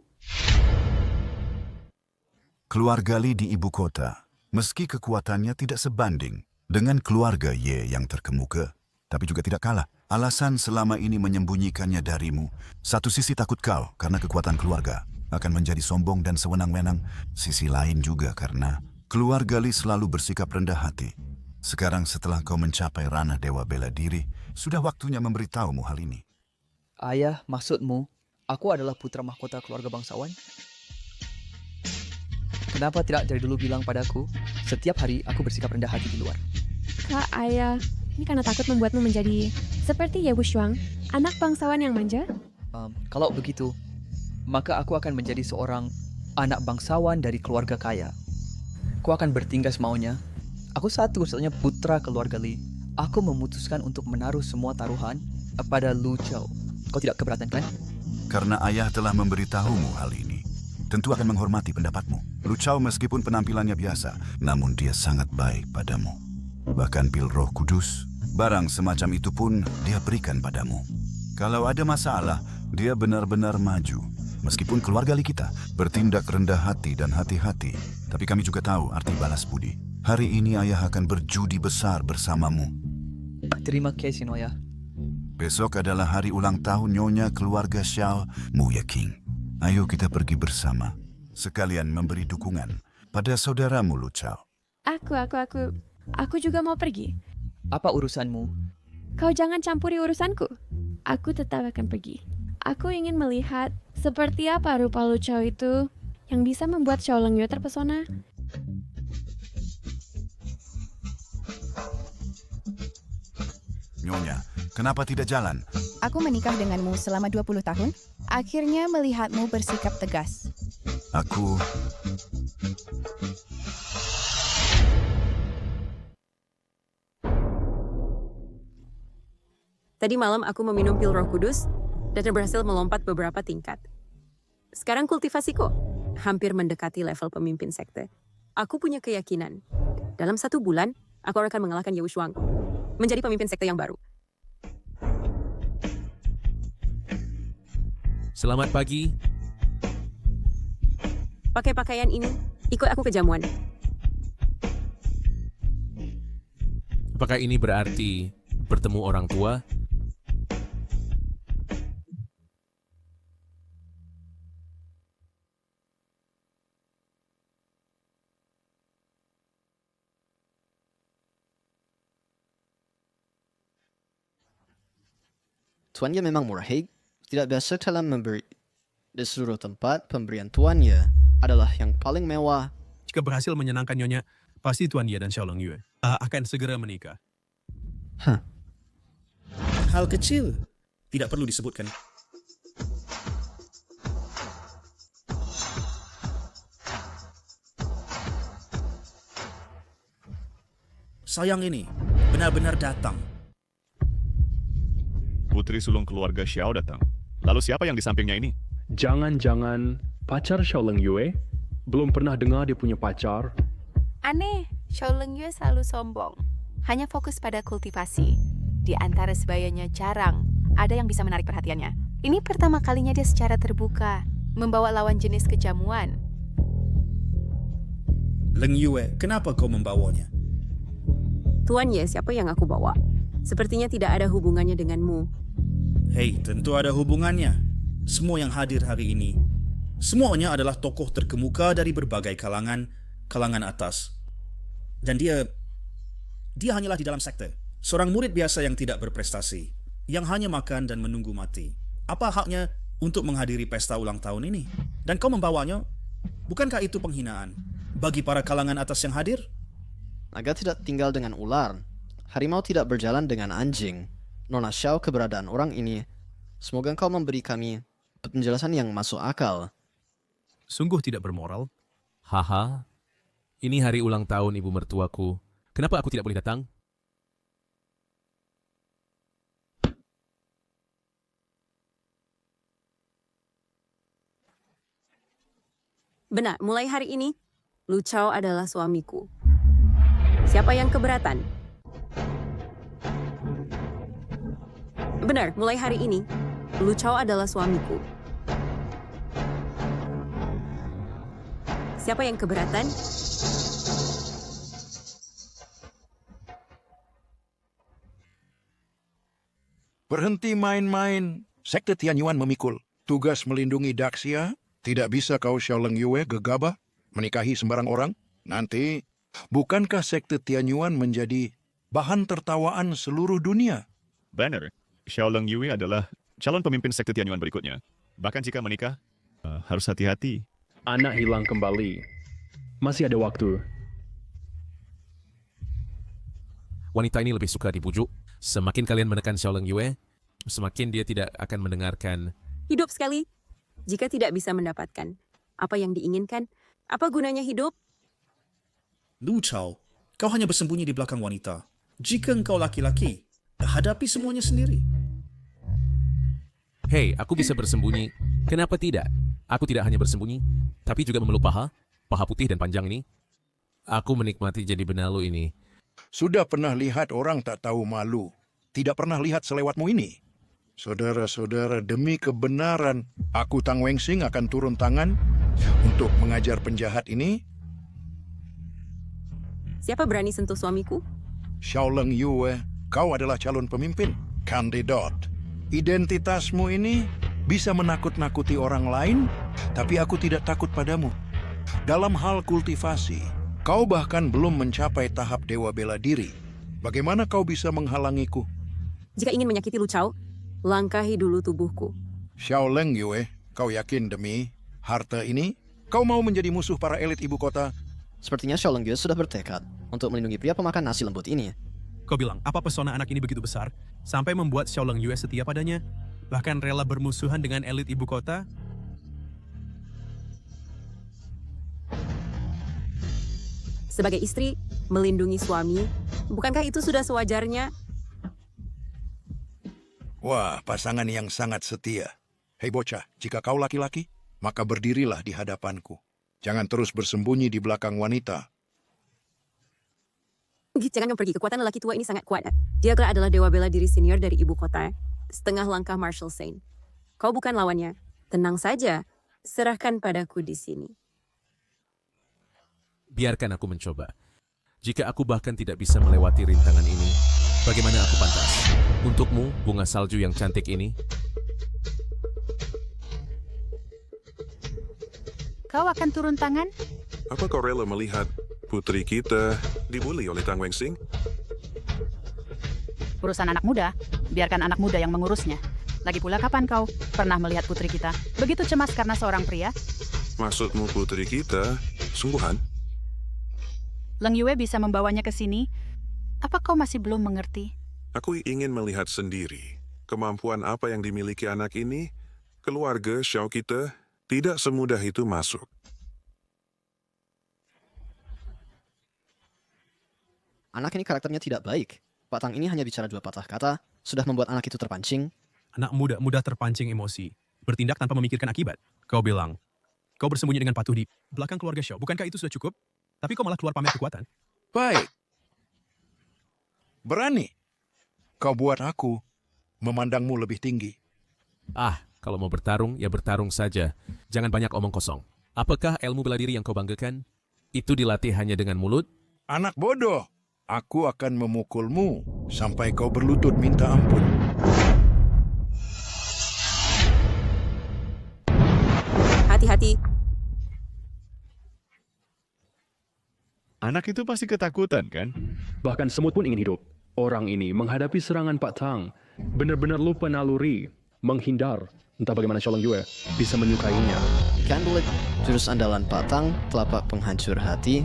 Keluarga Li di ibu kota, meski kekuatannya tidak sebanding dengan keluarga Ye yang terkemuka, tapi juga tidak kalah Alasan selama ini menyembunyikannya darimu. Satu sisi takut kau karena kekuatan keluarga akan menjadi sombong dan sewenang-wenang. Sisi lain juga karena keluarga Lee selalu bersikap rendah hati. Sekarang setelah kau mencapai ranah dewa bela diri, sudah waktunya memberitahumu hal ini. Ayah, maksudmu, aku adalah putra mahkota keluarga bangsawan? Kenapa tidak dari dulu bilang padaku, setiap hari aku bersikap rendah hati di luar? Kak, Ayah, ini karena takut membuatmu menjadi seperti Ye Wushuang, anak bangsawan yang manja? Kalau begitu, maka aku akan menjadi seorang anak bangsawan dari keluarga kaya. Aku akan bertingkah semaunya. Aku satu-satunya putra keluarga Lee. Aku memutuskan untuk menaruh semua taruhan pada Lu Chao. Kau tidak keberatan kan? Karena ayah telah memberitahumu hal ini, tentu akan menghormati pendapatmu. Lu Chao meskipun penampilannya biasa, namun dia sangat baik padamu. Bahkan pil Roh Kudus, barang semacam itu pun dia berikan padamu. Kalau ada masalah, dia benar-benar maju. Meskipun keluarga Lee kita bertindak rendah hati dan hati-hati, tapi kami juga tahu arti balas budi. Hari ini ayah akan berjudi besar bersamamu. Terima kasih, Noya. Besok adalah hari ulang tahun nyonya keluarga Xiao, Muya King. Ayo kita pergi bersama, sekalian memberi dukungan pada saudaramu Lu Chao. Aku juga mau pergi. Apa urusanmu? Kau jangan campuri urusanku. Aku tetap akan pergi. Aku ingin melihat seperti apa rupa Lu Chao itu yang bisa membuat Xiao Lengyue terpesona. Nyonya, kenapa tidak jalan? Aku menikah denganmu selama 20 tahun. Akhirnya melihatmu bersikap tegas. Aku... Tadi malam aku meminum pil Roh Kudus dan berhasil melompat beberapa tingkat. Sekarang kultivasiku hampir mendekati level pemimpin sekte. Aku punya keyakinan, dalam 1 bulan, aku akan mengalahkan Ye Wushuang, menjadi pemimpin sekte yang baru. Selamat pagi. Pakai pakaian ini, ikut aku ke jamuan. Apakah ini berarti bertemu orang tua? Tuan Ye memang murahig, tidak biasa dalam memberi. Di seluruh tempat, pemberian Tuan Ye adalah yang paling mewah. Jika berhasil menyenangkan Nyonya, pasti Tuan Ye dan Xiao Lengyue akan segera menikah. Hal kecil, tidak perlu disebutkan. Sayang ini benar-benar datang. Putri sulung keluarga Xiao datang. Lalu siapa yang di sampingnya ini? Jangan-jangan pacar Xiao Lengyue? Belum pernah dengar dia punya pacar. Aneh, Xiao Lengyue selalu sombong. Hanya fokus pada kultivasi. Di antara sebayanya jarang ada yang bisa menarik perhatiannya. Ini pertama kalinya dia secara terbuka membawa lawan jenis ke jamuan. Lengyue, kenapa kau membawanya? Tuan Ye, siapa yang aku bawa? Sepertinya tidak ada hubungannya denganmu. Hei, tentu ada hubungannya. Semua yang hadir hari ini, semuanya adalah tokoh terkemuka dari berbagai kalangan atas. Dan dia hanyalah di dalam sekte. Seorang murid biasa yang tidak berprestasi, yang hanya makan dan menunggu mati. Apa haknya untuk menghadiri pesta ulang tahun ini? Dan kau membawanya? Bukankah itu penghinaan bagi para kalangan atas yang hadir? Naga tidak tinggal dengan ular. Harimau tidak berjalan dengan anjing. Nona Xiao, keberadaan orang ini, semoga engkau memberi kami penjelasan yang masuk akal. Sungguh tidak bermoral. Haha, ini hari ulang tahun ibu mertuaku. Kenapa aku tidak boleh datang? Benar, mulai hari ini, Lu Chao adalah suamiku. Siapa yang keberatan? Benar, mulai hari ini, Lu Chao adalah suamiku. Siapa yang keberatan? Berhenti main-main. Sekte Tianyuan memikul. Tugas melindungi Daxia. Tidak bisa kau Xiaoleng Yue gegabah menikahi sembarang orang. Nanti, bukankah Sekte Tianyuan menjadi bahan tertawaan seluruh dunia? Banner, Xiaoleng Yue adalah calon pemimpin sekte Tianyuan berikutnya. Bahkan jika menikah, harus hati-hati. Anak hilang kembali. Masih ada waktu. Wanita ini lebih suka dibujuk. Semakin kalian menekan Xiaoleng Yue, semakin dia tidak akan mendengarkan. Hidup sekali. Jika tidak bisa mendapatkan apa yang diinginkan, apa gunanya hidup? Lu Chao, kau hanya bersembunyi di belakang wanita. Jika engkau laki-laki, hadapi semuanya sendiri. Hei, aku bisa bersembunyi. Kenapa tidak? Aku tidak hanya bersembunyi, tapi juga memeluk paha putih dan panjang ini. Aku menikmati jadi benalu ini. Sudah pernah lihat orang tak tahu malu. Tidak pernah lihat selewatmu ini. Saudara-saudara, demi kebenaran, aku Tang Wengsing akan turun tangan untuk mengajar penjahat ini. Siapa berani sentuh suamiku? Xiaoleng Yue, kau adalah calon pemimpin, kandidat. Identitasmu ini bisa menakut-nakuti orang lain, tapi aku tidak takut padamu. Dalam hal kultivasi, kau bahkan belum mencapai tahap dewa bela diri. Bagaimana kau bisa menghalangiku? Jika ingin menyakiti Lu Chao, langkahi dulu tubuhku. Xiaoleng Yue, kau yakin demi harta ini, kau mau menjadi musuh para elit ibu kota? Sepertinya Xiaoleng Yue sudah bertekad untuk melindungi pria pemakan nasi lembut ini. Kau bilang, apa pesona anak ini begitu besar, sampai membuat Xiaoleng Yue setia padanya? Bahkan rela bermusuhan dengan elit ibu kota? Sebagai istri, melindungi suami, bukankah itu sudah sewajarnya? Wah, pasangan yang sangat setia. Hei bocah, jika kau laki-laki, maka berdirilah di hadapanku. Jangan terus bersembunyi di belakang wanita. Jangan pergi, kekuatan lelaki tua ini sangat kuat. Dia adalah dewa bela diri senior dari ibu kota. Setengah langkah Marshal Saint. Kau bukan lawannya. Tenang saja, serahkan padaku di sini. Biarkan aku mencoba. Jika aku bahkan tidak bisa melewati rintangan ini, bagaimana aku pantas? Untukmu, bunga salju yang cantik ini. Kau akan turun tangan? Apa kau rela melihat putri kita dibully oleh Tang Wengsing? Urusan anak muda, biarkan anak muda yang mengurusnya. Lagi pula kapan kau pernah melihat putri kita begitu cemas karena seorang pria? Maksudmu putri kita, sungguhan? Leng Yue bisa membawanya ke sini. Apa kau masih belum mengerti? Aku ingin melihat sendiri kemampuan apa yang dimiliki anak ini. Keluarga Xiao kita tidak semudah itu masuk. Anak ini karakternya tidak baik. Pak Tang ini hanya bicara 2 patah kata, sudah membuat anak itu terpancing. Anak muda mudah terpancing emosi, bertindak tanpa memikirkan akibat. Kau bilang, kau bersembunyi dengan patuh di belakang keluarga Xiao. Bukankah itu sudah cukup? Tapi kau malah keluar pamer kekuatan. Baik. Berani. Kau buat aku memandangmu lebih tinggi. Ah, kalau mau bertarung, ya bertarung saja. Jangan banyak omong kosong. Apakah ilmu bela diri yang kau banggakan itu dilatih hanya dengan mulut? Anak bodoh. Aku akan memukulmu sampai kau berlutut minta ampun. Hati-hati. Anak itu pasti ketakutan, kan? Bahkan semut pun ingin hidup. Orang ini menghadapi serangan Pak Tang, benar-benar lupa naluri, menghindar. Entah bagaimana Xiaoleng Yue bisa menyukainya. Candlelit, jurus andalan Pak Tang, telapak penghancur hati,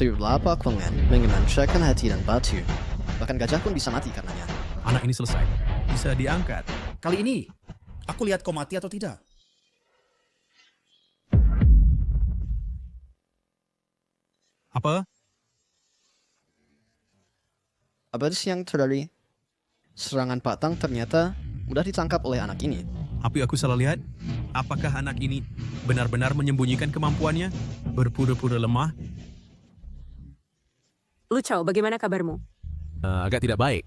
telapak pengen mengemancakan hati dan batu. Bahkan gajah pun bisa mati karenanya. Anak ini selesai. Bisa diangkat. Kali ini, aku lihat kau mati atau tidak. Apa? Apa yang terjadi? Serangan Pak Tang ternyata mudah ditangkap oleh anak ini. Apa aku salah lihat? Apakah anak ini benar-benar menyembunyikan kemampuannya? Berpura-pura lemah? Lu Chao, bagaimana kabarmu? Agak tidak baik.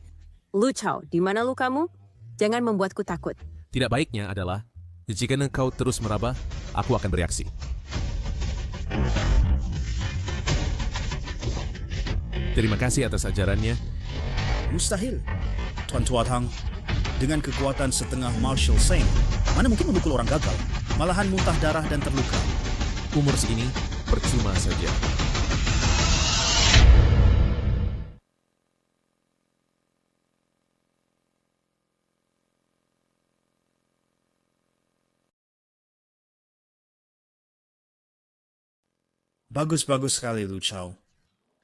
Lu Chao, di mana lukamu? Jangan membuatku takut. Tidak baiknya adalah, jika engkau terus meraba, aku akan bereaksi. Terima kasih atas ajarannya. Mustahil. Tuan Tua Tang, dengan kekuatan setengah Marshal Saint, mana mungkin memukul orang gagal, malahan muntah darah dan terluka. Umur segini, percuma saja. Bagus-bagus sekali, Lu Chao.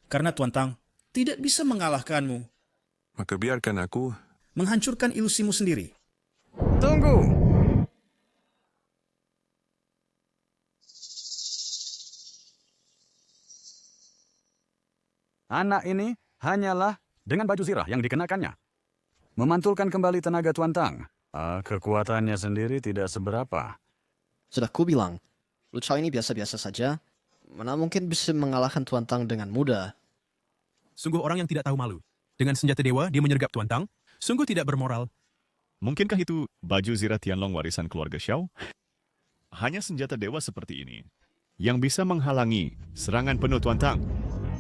Karena Tuan Tang tidak bisa mengalahkanmu. Maka biarkan aku menghancurkan ilusimu sendiri. Tunggu! Anak ini hanyalah dengan baju zirah yang dikenakannya. Memantulkan kembali tenaga Tuan Tang. Kekuatannya sendiri tidak seberapa. Sudah kubilang, Lu Chao ini biasa-biasa saja. Mana mungkin bisa mengalahkan Tuan Tang dengan mudah. Sungguh orang yang tidak tahu malu. Dengan senjata dewa, dia menyergap Tuan Tang. Sungguh tidak bermoral. Mungkinkah itu baju zirah Tianlong warisan keluarga Xiao? Hanya senjata dewa seperti ini yang bisa menghalangi serangan penuh Tuan Tang.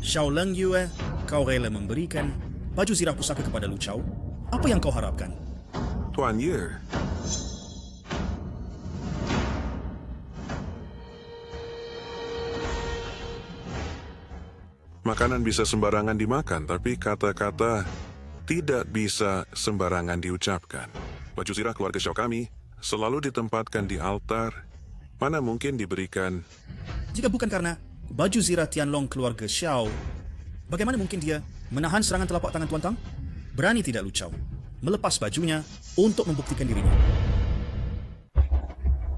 Xiao Leng Yue, kau rela memberikan baju zirah pusaka kepada Lu Chao? Apa yang kau harapkan? Tuan Ye. Makanan bisa sembarangan dimakan, tapi kata-kata tidak bisa sembarangan diucapkan. Baju zirah keluarga Xiao kami selalu ditempatkan di altar. Mana mungkin diberikan? Jika bukan karena baju zirah Tianlong keluarga Xiao, bagaimana mungkin dia menahan serangan telapak tangan Tuan Tang? Berani tidak Lu Chao melepas bajunya untuk membuktikan dirinya?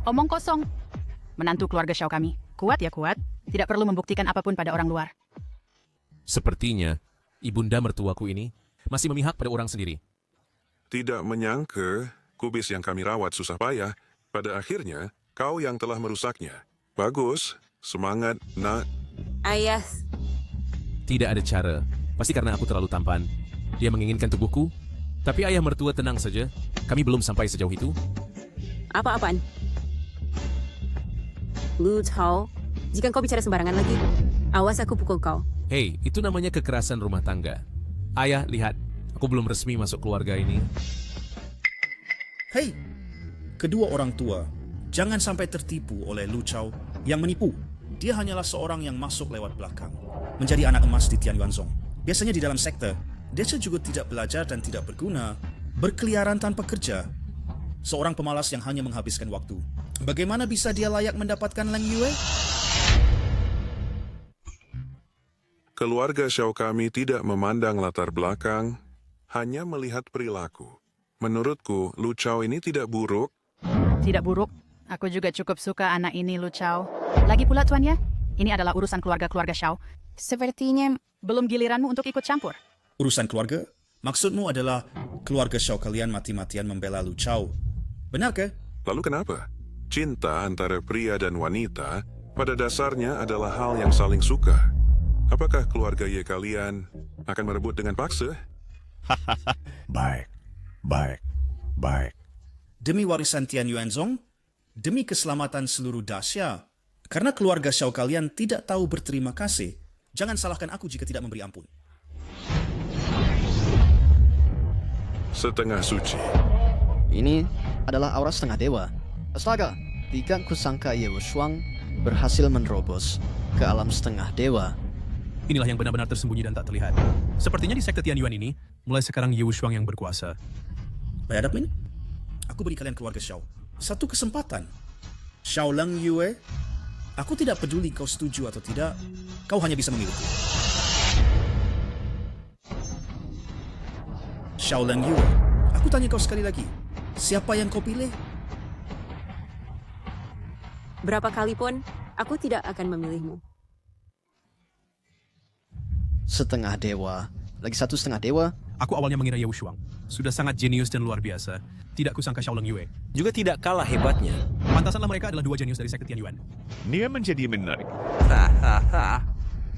Omong kosong. Menantu keluarga Xiao kami. Kuat ya kuat. Tidak perlu membuktikan apapun pada orang luar. Sepertinya, ibunda mertuaku ini masih memihak pada orang sendiri. Tidak menyangka kubis yang kami rawat susah payah. Pada akhirnya, kau yang telah merusaknya. Bagus. Semangat, nak. Ayah. Tidak ada cara. Pasti karena aku terlalu tampan. Dia menginginkan tubuhku. Tapi ayah mertua tenang saja. Kami belum sampai sejauh itu. Apa-apaan? Lu Chao, jika kau bicara sembarangan lagi, awas aku pukul kau. Hei, itu namanya kekerasan rumah tangga. Ayah, lihat. Aku belum resmi masuk keluarga ini. Hei, kedua orang tua, jangan sampai tertipu oleh Lu Chao yang menipu. Dia hanyalah seorang yang masuk lewat belakang, menjadi anak emas di Tianyuanzong. Biasanya di dalam sekte, dia juga tidak belajar dan tidak berguna, berkeliaran tanpa kerja. Seorang pemalas yang hanya menghabiskan waktu. Bagaimana bisa dia layak mendapatkan Leng Yue? Keluarga Xiao kami tidak memandang latar belakang, hanya melihat perilaku. Menurutku, Lu Chao ini tidak buruk. Tidak buruk. Aku juga cukup suka anak ini, Lu Chao. Lagi pula, Tuan ya, ini adalah urusan keluarga-keluarga Xiao. Sepertinya belum giliranmu untuk ikut campur. Urusan keluarga? Maksudmu adalah keluarga Xiao kalian mati-matian membela Lu Chao. Benar ke? Lalu kenapa? Cinta antara pria dan wanita pada dasarnya adalah hal yang saling suka. Apakah keluarga Ye kalian akan merebut dengan paksa? Baik. Demi warisan Tianyuanzong, demi keselamatan seluruh Daxia, karena keluarga Xiao kalian tidak tahu berterima kasih, jangan salahkan aku jika tidak memberi ampun. Setengah suci. Ini adalah aura setengah dewa. Astaga, tidak kusangka Ye Wushuang berhasil menerobos ke alam setengah dewa. Inilah yang benar-benar tersembunyi dan tak terlihat. Sepertinya di sekte Tianyuan ini, mulai sekarang Ye Wushuang yang berkuasa. Bayadap ini, aku beri kalian keluarga Xiao satu kesempatan. Xiao Leng Yue, aku tidak peduli kau setuju atau tidak, kau hanya bisa memilihku. Xiao Leng Yue, aku tanya kau sekali lagi, siapa yang kau pilih? Berapa kali pun, aku tidak akan memilihmu. Setengah dewa. Lagi satu setengah dewa. Aku awalnya mengira Ye Wushuang sudah sangat jenius dan luar biasa. Tidak kusangka Xiao Leng Yue juga tidak kalah hebatnya. Pantasanlah mereka adalah dua jenius dari sekte Tianyuan. Dia menjadi menarik.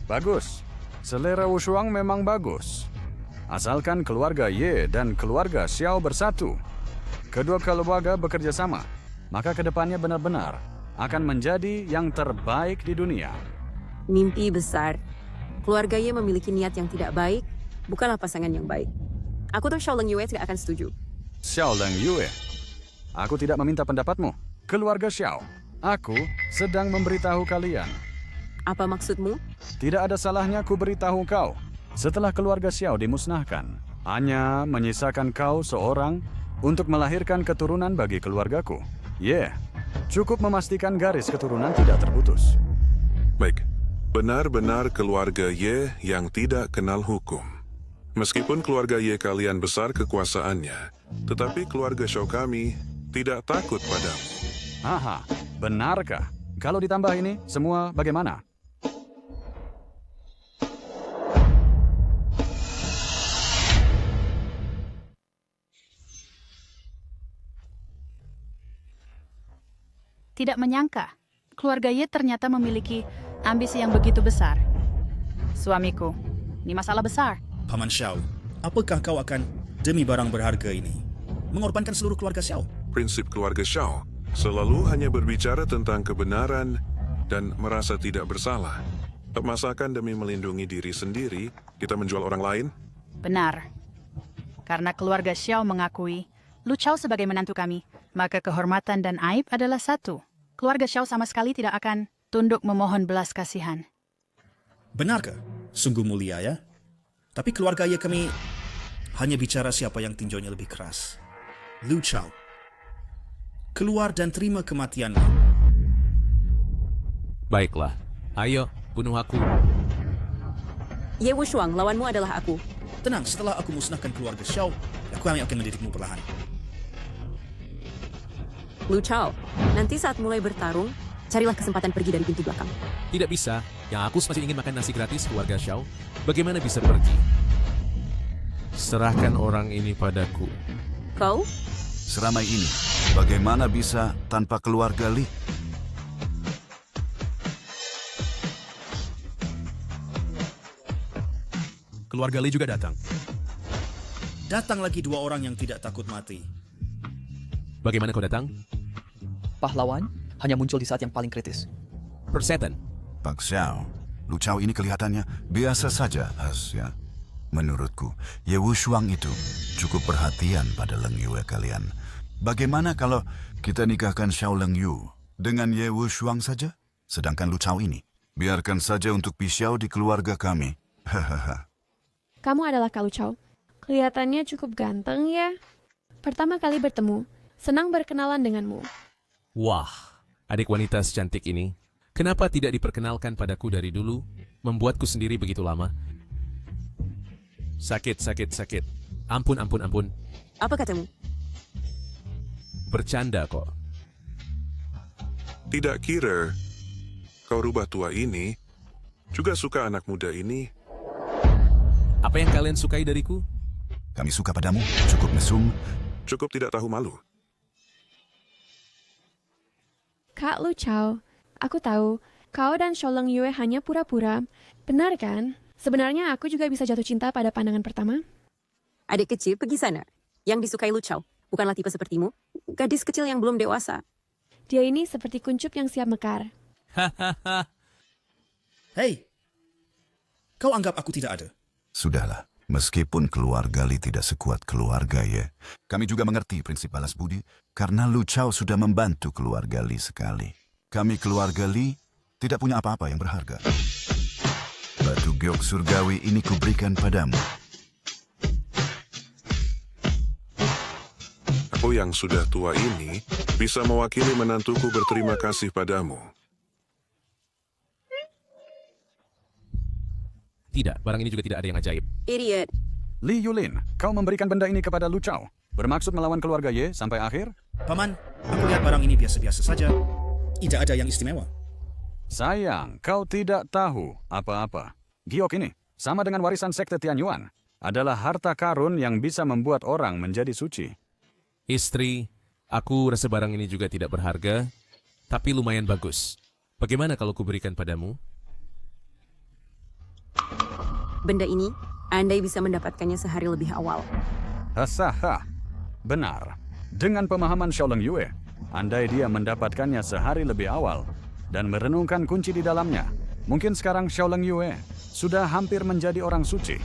Bagus. Selera Wushuang memang bagus. Asalkan keluarga Ye dan keluarga Xiao bersatu. Kedua keluarga bekerja sama. Maka kedepannya benar-benar akan menjadi yang terbaik di dunia. Mimpi besar. Keluarga Ye memiliki niat yang tidak baik, bukanlah pasangan yang baik. Aku tahu Xiao Leng Yue tidak akan setuju. Xiaoleng Yue, aku tidak meminta pendapatmu. Keluarga Xiao, aku sedang memberitahu kalian. Apa maksudmu? Tidak ada salahnya ku beritahu kau. Setelah keluarga Xiao dimusnahkan, hanya menyisakan kau seorang untuk melahirkan keturunan bagi keluargaku. Cukup memastikan garis keturunan tidak terputus. Baik, benar-benar keluarga Ye yang tidak kenal hukum. Meskipun keluarga Ye kalian besar kekuasaannya, tetapi keluarga Xiao kami tidak takut padamu. Haha, benarkah? Kalau ditambah ini, semua bagaimana? Tidak menyangka, keluarga Ye ternyata memiliki ambisi yang begitu besar. Suamiku, ini masalah besar. Paman Xiao, apakah kau akan, demi barang berharga ini, mengorbankan seluruh keluarga Xiao? Prinsip keluarga Xiao selalu hanya berbicara tentang kebenaran dan merasa tidak bersalah. Masakan demi melindungi diri sendiri, kita menjual orang lain? Benar. Karena keluarga Xiao mengakui Lu Chao sebagai menantu kami, maka kehormatan dan aib adalah satu. Keluarga Xiao sama sekali tidak akan tunduk memohon belas kasihan. Benarkah? Sungguh mulia ya. Tapi keluarga Ye kami hanya bicara siapa yang tinjaunya lebih keras. Lu Chao, keluar dan terima kematianmu. Baiklah, ayo bunuh aku. Ye Wushuang, lawanmu adalah aku. Tenang, setelah aku musnahkan keluarga Xiao, aku hanya akan mendidikmu perlahan. Lu Chao, nanti saat mulai bertarung, carilah kesempatan pergi dari pintu belakang. Tidak bisa, yang aku masih ingin makan nasi gratis keluarga Xiao. Bagaimana bisa pergi? Serahkan orang ini padaku. Kau? Seramai ini, bagaimana bisa tanpa keluarga Li? Keluarga Li juga datang. Datang lagi dua orang yang tidak takut mati. Bagaimana kau datang? Pahlawan hanya muncul di saat yang paling kritis. Persetan. Pak Xiao, Lu Chao ini kelihatannya biasa saja, ya. Menurutku, Ye Wushuang itu cukup perhatian pada Leng Yue kalian. Bagaimana kalau kita nikahkan Xiao Leng Yu dengan Ye Wushuang saja? Sedangkan Lu Chao ini, biarkan saja untuk Pixiao di keluarga kami. Hahaha. Kamu adalah Kak Lu Chao. Kelihatannya cukup ganteng ya. Pertama kali bertemu, senang berkenalan denganmu. Wah, adik wanita secantik ini, kenapa tidak diperkenalkan padaku dari dulu? Membuatku sendiri begitu lama. Sakit. Ampun. Apa katamu? Bercanda kok. Tidak kira kau rubah tua ini, juga suka anak muda ini. Apa yang kalian sukai dariku? Kami suka padamu, cukup mesum. Cukup tidak tahu malu. Kak Lu Chao, aku tahu kau dan Xiaoleng Yue hanya pura-pura. Benar kan? Sebenarnya aku juga bisa jatuh cinta pada pandangan pertama. Adik kecil, pergi sana. Yang disukai Lu Chao bukanlah tipe sepertimu. Gadis kecil yang belum dewasa. Dia ini seperti kuncup yang siap mekar. Hei, kau anggap aku tidak ada? Sudahlah, meskipun keluarga Li tidak sekuat keluarga Ye, kami juga mengerti prinsip balas budi karena Lu Chao sudah membantu keluarga Li sekali. Kami keluarga Li tidak punya apa-apa yang berharga. Batu giok surgawi ini kuberikan padamu. Aku yang sudah tua ini bisa mewakili menantuku berterima kasih padamu. Tidak, barang ini juga tidak ada yang ajaib. Idiot. Li Yulin, kau memberikan benda ini kepada Lu Chao. Bermaksud melawan keluarga Ye sampai akhir? Paman, aku lihat barang ini biasa-biasa saja. Tidak ada yang istimewa. Sayang, kau tidak tahu apa-apa. Giok ini, sama dengan warisan sekte Tianyuan, adalah harta karun yang bisa membuat orang menjadi suci. Istri, aku rasa barang ini juga tidak berharga, tapi lumayan bagus. Bagaimana kalau kuberikan padamu? Benda ini, andai bisa mendapatkannya sehari lebih awal. Hahaha, benar. Dengan pemahaman Xiaoleng Yue, andai dia mendapatkannya sehari lebih awal dan merenungkan kunci di dalamnya, mungkin sekarang Xiaoleng Yue sudah hampir menjadi orang suci.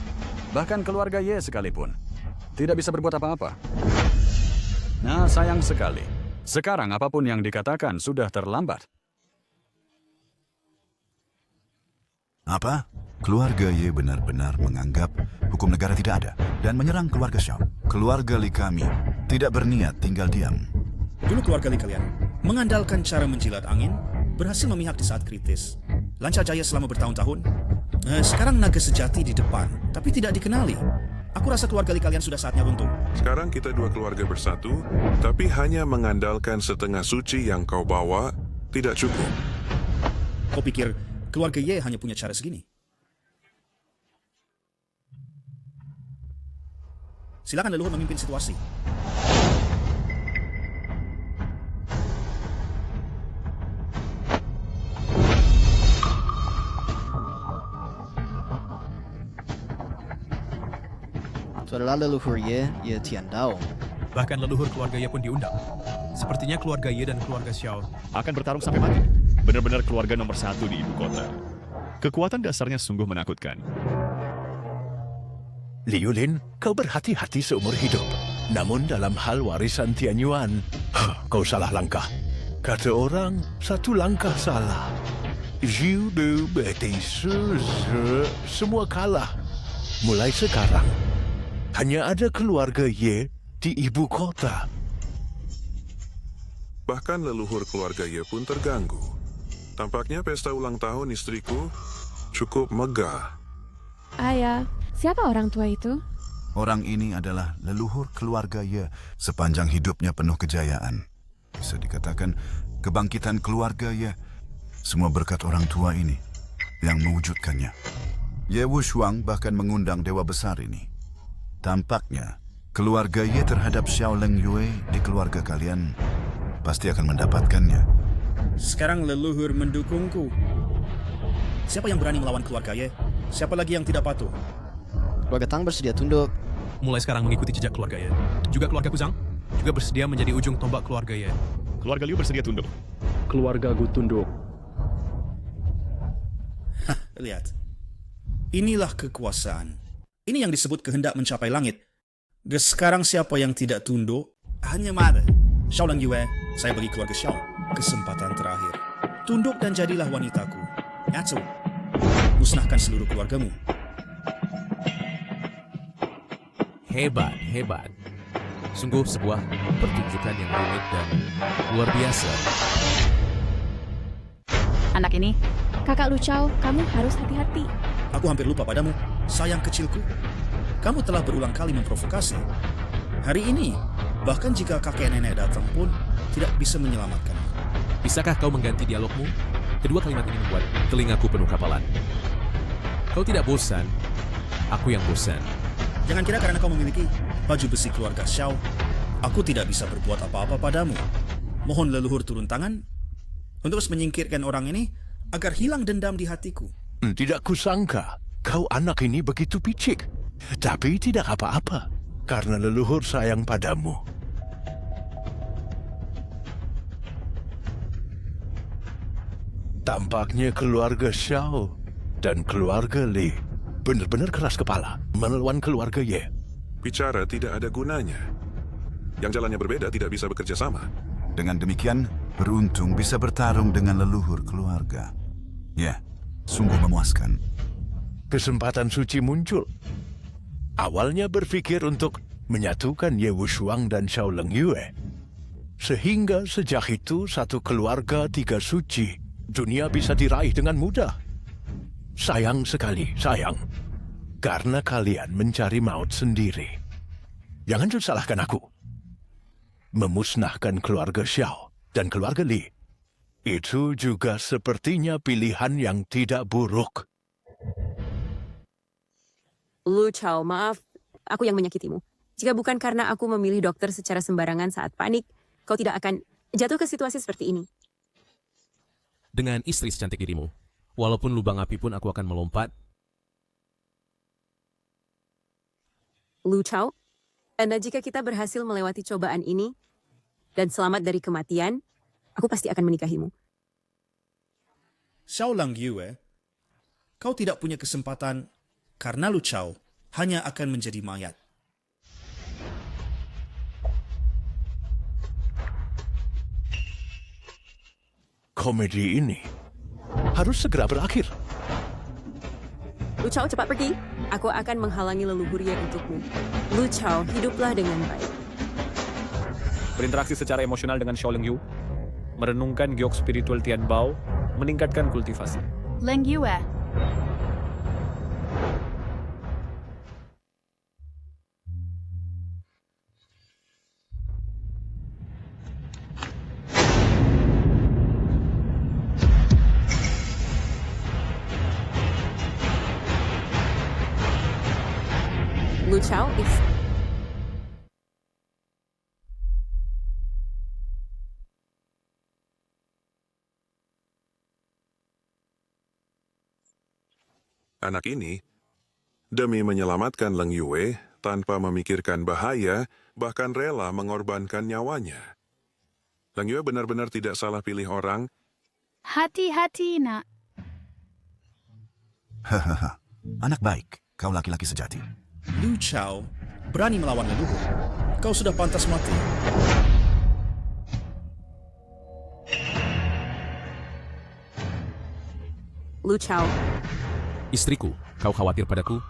Bahkan keluarga Ye sekalipun tidak bisa berbuat apa-apa. Nah, sayang sekali. Sekarang apapun yang dikatakan sudah terlambat. Apa? Keluarga Ye benar-benar menganggap hukum negara tidak ada dan menyerang keluarga Xiao. Keluarga Li kami tidak berniat tinggal diam. Dulu keluarga Li kalian mengandalkan cara menjilat angin, berhasil memihak di saat kritis. Lancar jaya selama bertahun-tahun. Sekarang naga sejati di depan, tapi tidak dikenali. Aku rasa keluarga Li kalian sudah saatnya runtuh. Sekarang kita dua keluarga bersatu, tapi hanya mengandalkan setengah suci yang kau bawa tidak cukup. Kau pikir keluarga Ye hanya punya cara segini? Silakan leluhur memimpin situasi. Itu adalah leluhur Ye Tiandao. Bahkan leluhur keluarga Ye pun diundang. Sepertinya keluarga Ye dan keluarga Xiao Akan bertarung sampai mati. Benar-benar keluarga nomor 1 di ibu kota. Kekuatan dasarnya sungguh menakutkan. Liu Lin, kau berhati-hati seumur hidup. Namun dalam hal warisan Tianyuan, kau salah langkah. Kata orang, satu langkah salah. Jiu de betis, semua kalah. Mulai sekarang, hanya ada keluarga Ye di ibu kota. Bahkan leluhur keluarga Ye pun terganggu. Tampaknya pesta ulang tahun istriku cukup megah. Ayah, siapa orang tua itu? Orang ini adalah leluhur keluarga Ye sepanjang hidupnya penuh kejayaan. Bisa dikatakan kebangkitan keluarga Ye semua berkat orang tua ini yang mewujudkannya. Ye Wushuang bahkan mengundang dewa besar ini. Tampaknya keluarga Ye terhadap Xiao Leng Yue di keluarga kalian pasti akan mendapatkannya. Sekarang leluhur mendukungku. Siapa yang berani melawan keluarga Ye? Siapa lagi yang tidak patuh? Keluarga Tang bersedia tunduk. mulai sekarang mengikuti jejak keluarga Ye. Juga keluarga Kuzang juga bersedia menjadi ujung tombak keluarga Ye. Keluarga Liu bersedia tunduk. Keluarga Gu tunduk. Lihat. Inilah kekuasaan. Ini yang disebut kehendak mencapai langit. Sekarang siapa yang tidak tunduk? Hanya Mother. Xiao Leng Yue, saya bagi keluarga Xiao kesempatan terakhir. Tunduk dan jadilah wanitaku. Yatsu, musnahkan seluruh keluargamu. Hebat, hebat. Sungguh sebuah pertunjukan yang rumit dan luar biasa. Anak ini, Kakak Lucao, kamu harus hati-hati. Aku hampir lupa padamu, sayang kecilku. Kamu telah berulang kali memprovokasi. Hari ini, bahkan jika kakek nenek datang pun tidak bisa menyelamatkanmu. Bisakah kau mengganti dialogmu? Kedua kalimat ini membuat telingaku penuh kapalan. Kau tidak bosan, aku yang bosan. Jangan kira karena kau memiliki baju besi keluarga Xiao, aku tidak bisa berbuat apa-apa padamu. Mohon leluhur turun tangan untuk menyingkirkan orang ini agar hilang dendam di hatiku. Tidak kusangka kau anak ini begitu picik. Tapi tidak apa-apa, karena leluhur sayang padamu. Tampaknya keluarga Xiao dan keluarga Li benar-benar keras kepala melawan keluarga Ye. Bicara tidak ada gunanya. Yang jalannya berbeda tidak bisa bekerja sama. Dengan demikian, beruntung bisa bertarung dengan leluhur keluarga. Ya, sungguh memuaskan. Kesempatan suci muncul. Awalnya berpikir untuk menyatukan Ye Wushuang dan Xiao Leng Yue. Sehingga sejak itu satu keluarga tiga suci, dunia bisa diraih dengan mudah. Sayang sekali, sayang. Karena kalian mencari maut sendiri. Jangan salahkan aku. Memusnahkan keluarga Xiao dan keluarga Li. Itu juga sepertinya pilihan yang tidak buruk. Lu Chao, maaf, aku yang menyakitimu. Jika bukan karena aku memilih dokter secara sembarangan saat panik, kau tidak akan jatuh ke situasi seperti ini. Dengan istri secantik dirimu, walaupun lubang api pun aku akan melompat. Lu Chao, dan jika kita berhasil melewati cobaan ini dan selamat dari kematian, aku pasti akan menikahimu. Xiao Leng Yue, kau tidak punya kesempatan karena Lu Chao hanya akan menjadi mayat. komedi ini harus segera berakhir. Lu Chao, cepat pergi. Aku akan menghalangi leluhur Ye untukmu. Lu Chao, hiduplah dengan baik. Berinteraksi secara emosional dengan Xiao Leng Yu, merenungkan giok spiritual Tian Bao, meningkatkan kultivasi. Leng Yue, Lu Chao is... Anak ini, demi menyelamatkan Leng Yue, tanpa memikirkan bahaya, bahkan rela mengorbankan nyawanya. Leng Yue benar-benar tidak salah pilih orang. hati-hati nak. Hahaha, anak baik, kau laki-laki sejati. Lu Chao berani melawan leluhur. Kau sudah pantas mati. Lu Chao, Istriku, kau khawatir padaku?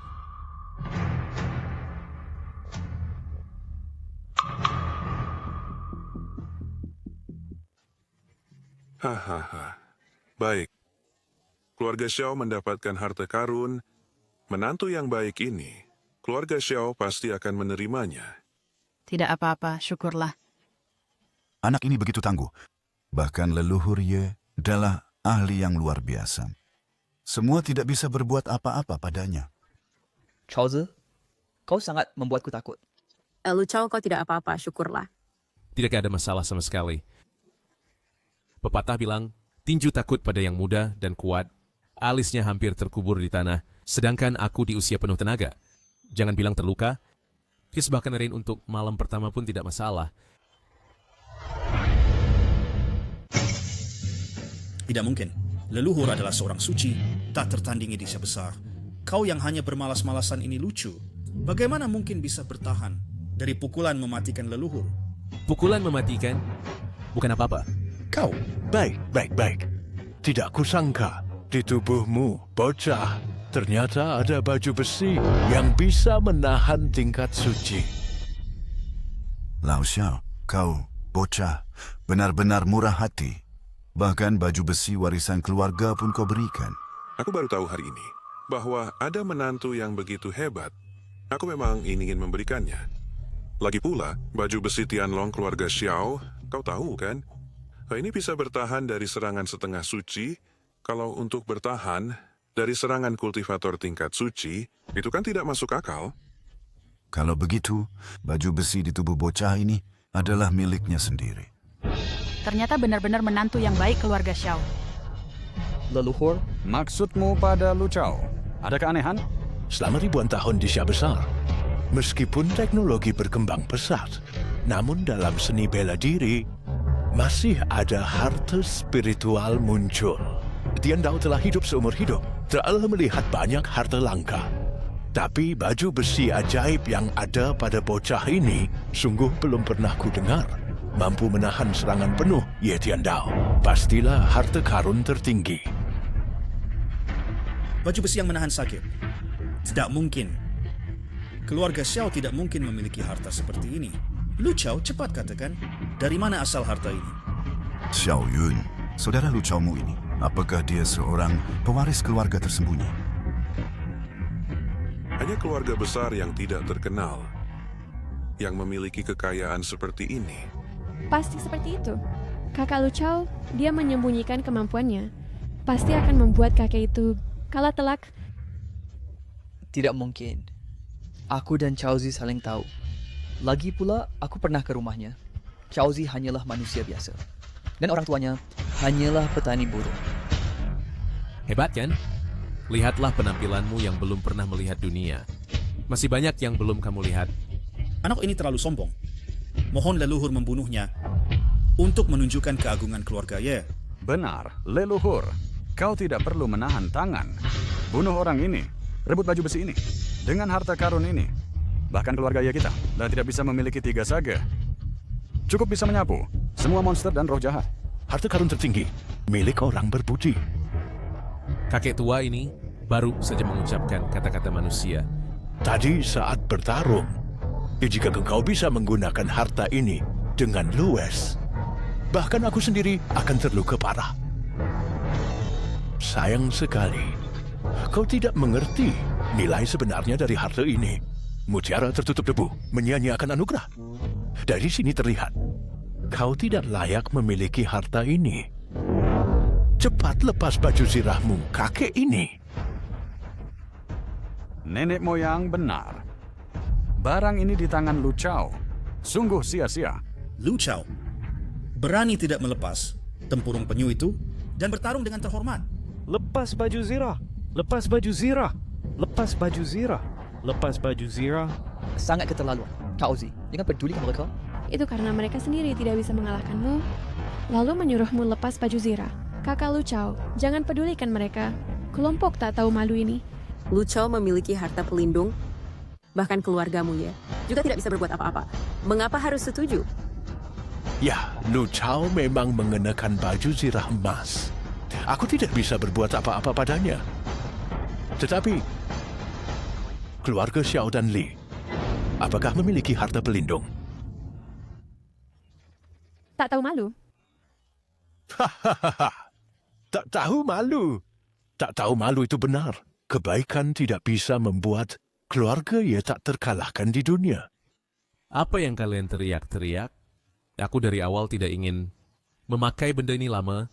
Hahaha. Baik. Keluarga Xiao mendapatkan harta karun. Menantu yang baik ini, keluarga Xiao pasti akan menerimanya. Tidak apa-apa, syukurlah. Anak ini begitu tangguh. Bahkan leluhur Ye adalah ahli yang luar biasa. Semua tidak bisa berbuat apa-apa padanya. Chao, kau sangat membuatku takut. Lu Chao, kau tidak apa-apa, syukurlah. Tidak ada masalah sama sekali. Pepatah bilang, tinju takut pada yang muda dan kuat, alisnya hampir terkubur di tanah, sedangkan aku di usia penuh tenaga. Jangan bilang terluka, Kiss bahkan Rain untuk malam pertama pun tidak masalah. Tidak mungkin. Leluhur adalah seorang suci, tak tertandingi di Asia besar. Kau yang hanya bermalas-malasan ini lucu. Bagaimana mungkin bisa bertahan dari pukulan mematikan leluhur? Pukulan mematikan? Bukan apa-apa. Kau? Baik. Tidak kusangka di tubuhmu, bocah, ternyata ada baju besi yang bisa menahan tingkat suci. Lao Xiao, kau, bocah, benar-benar murah hati. Bahkan baju besi warisan keluarga pun kau berikan. Aku baru tahu hari ini bahwa ada menantu yang begitu hebat. Aku memang ingin memberikannya. Lagi pula, baju besi Tianlong keluarga Xiao, kau tahu kan? Ini bisa bertahan dari serangan setengah suci. Kalau untuk bertahan dari serangan kultivator tingkat suci, itu kan tidak masuk akal. Kalau begitu, baju besi di tubuh bocah ini adalah miliknya sendiri. Ternyata benar-benar menantu yang baik keluarga Xiao. Leluhur? Maksudmu pada Lu Chao? Ada keanehan? Selama ribuan tahun di Asia besar, meskipun teknologi berkembang pesat, namun dalam seni bela diri, masih ada harta spiritual muncul. Tian Dao telah hidup seumur hidup, telah melihat banyak harta langka. Tapi baju besi ajaib yang ada pada bocah ini sungguh belum pernah kudengar. Mampu menahan serangan penuh, Ye Tian Dao. Pastilah harta karun tertinggi. Baju besi yang menahan sakit? Tidak mungkin. Keluarga Xiao tidak mungkin memiliki harta seperti ini. Lu Chao, cepat katakan, dari mana asal harta ini? Xiao Yun, saudara Lu Chao-mu ini, apakah dia seorang pewaris keluarga tersembunyi? Hanya keluarga besar yang tidak terkenal yang memiliki kekayaan seperti ini. Pasti seperti itu. Kakak Lu Chao, dia menyembunyikan kemampuannya. Pasti akan membuat kakek itu kalah telak. Tidak mungkin. Aku dan Chaozi saling tahu. Lagi pula, aku pernah ke rumahnya. Chaozi hanyalah manusia biasa. Dan orang tuanya hanyalah petani burung. Hebat kan? Lihatlah penampilanmu yang belum pernah melihat dunia. Masih banyak yang belum kamu lihat. Anak ini terlalu sombong. Mohon leluhur membunuhnya untuk menunjukkan keagungan keluarga Ye. Benar, leluhur. Kau tidak perlu menahan tangan. Bunuh orang ini, rebut baju besi ini, dengan harta karun ini. Bahkan keluarga Ye kita dan tidak bisa memiliki 3 saga. Cukup bisa menyapu semua monster dan roh jahat. harta karun tertinggi, milik orang berbudi. Kakek tua ini baru saja mengucapkan kata-kata manusia. Tadi saat bertarung, jika engkau bisa menggunakan harta ini dengan luwes, bahkan aku sendiri akan terluka parah. Sayang sekali, kau tidak mengerti nilai sebenarnya dari harta ini. Mutiara tertutup debu, menyia-nyiakan anugerah. Dari sini terlihat, kau tidak layak memiliki harta ini. Cepat lepas baju zirahmu, kakek ini. Nenek moyang benar. Barang ini di tangan Lu Chao. Sungguh sia-sia. Lu Chao berani tidak melepas tempurung penyu itu dan bertarung dengan terhormat. Lepas baju zirah. Lepas baju zirah. Lepas baju zirah. Lepas baju zirah. Sangat keterlaluan. Kak Ozzy, jangan pedulikan mereka. Itu karena mereka sendiri tidak bisa mengalahkanmu, lalu menyuruhmu lepas baju zirah. Kakak Lu Chao, jangan pedulikan mereka. Kelompok tak tahu malu ini. Lu Chao memiliki harta pelindung, bahkan keluargamu ya, juga tidak bisa berbuat apa-apa. Mengapa harus setuju? Ya, Lu Chao memang mengenakan baju zirah emas. Aku tidak bisa berbuat apa-apa padanya. Tetapi keluarga Xiao dan Li, apakah memiliki harta pelindung? Tak tahu malu. Hahaha. Tak tahu malu. Tak tahu malu itu benar. Kebaikan tidak bisa membuat keluarga Ye tak terkalahkan di dunia. Apa yang kalian teriak-teriak? Aku dari awal tidak ingin memakai benda ini lama,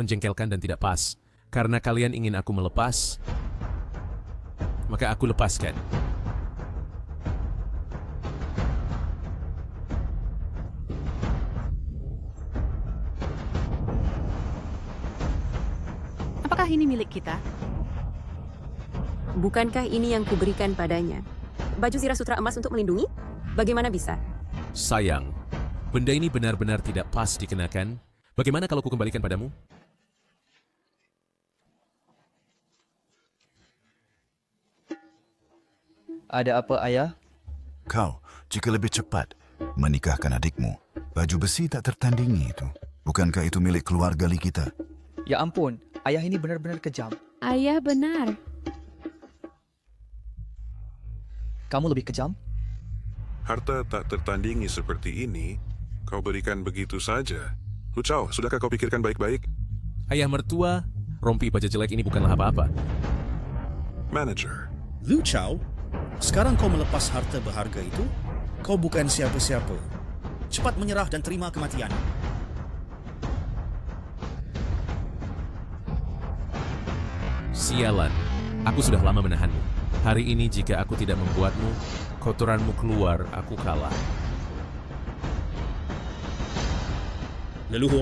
menjengkelkan dan tidak pas. Karena kalian ingin aku melepas, maka aku lepaskan. Apakah ini milik kita? Bukankah ini yang kuberikan padanya? Baju zirah sutra emas untuk melindungi? Bagaimana bisa? Sayang, benda ini benar-benar tidak pas dikenakan. Bagaimana kalau ku kembalikan padamu? Ada apa, Ayah? Kau, jika lebih cepat menikahkan adikmu, baju besi tak tertandingi itu. Bukankah itu milik keluarga Li kita? Ya ampun, Ayah ini benar-benar kejam. Ayah benar. Kamu lebih kejam? Harta tak tertandingi seperti ini, kau berikan begitu saja. Lu Chao, sudahkah kau pikirkan baik-baik? Ayah mertua, rompi baju jelek ini bukanlah apa-apa. Manager. Lu Chao, sekarang kau melepas harta berharga itu, kau bukan siapa-siapa. Cepat menyerah dan terima kematian. Sialan, aku sudah lama menahanmu. Hari ini jika aku tidak membuatmu, kotoranmu keluar, aku kalah. Leluhur.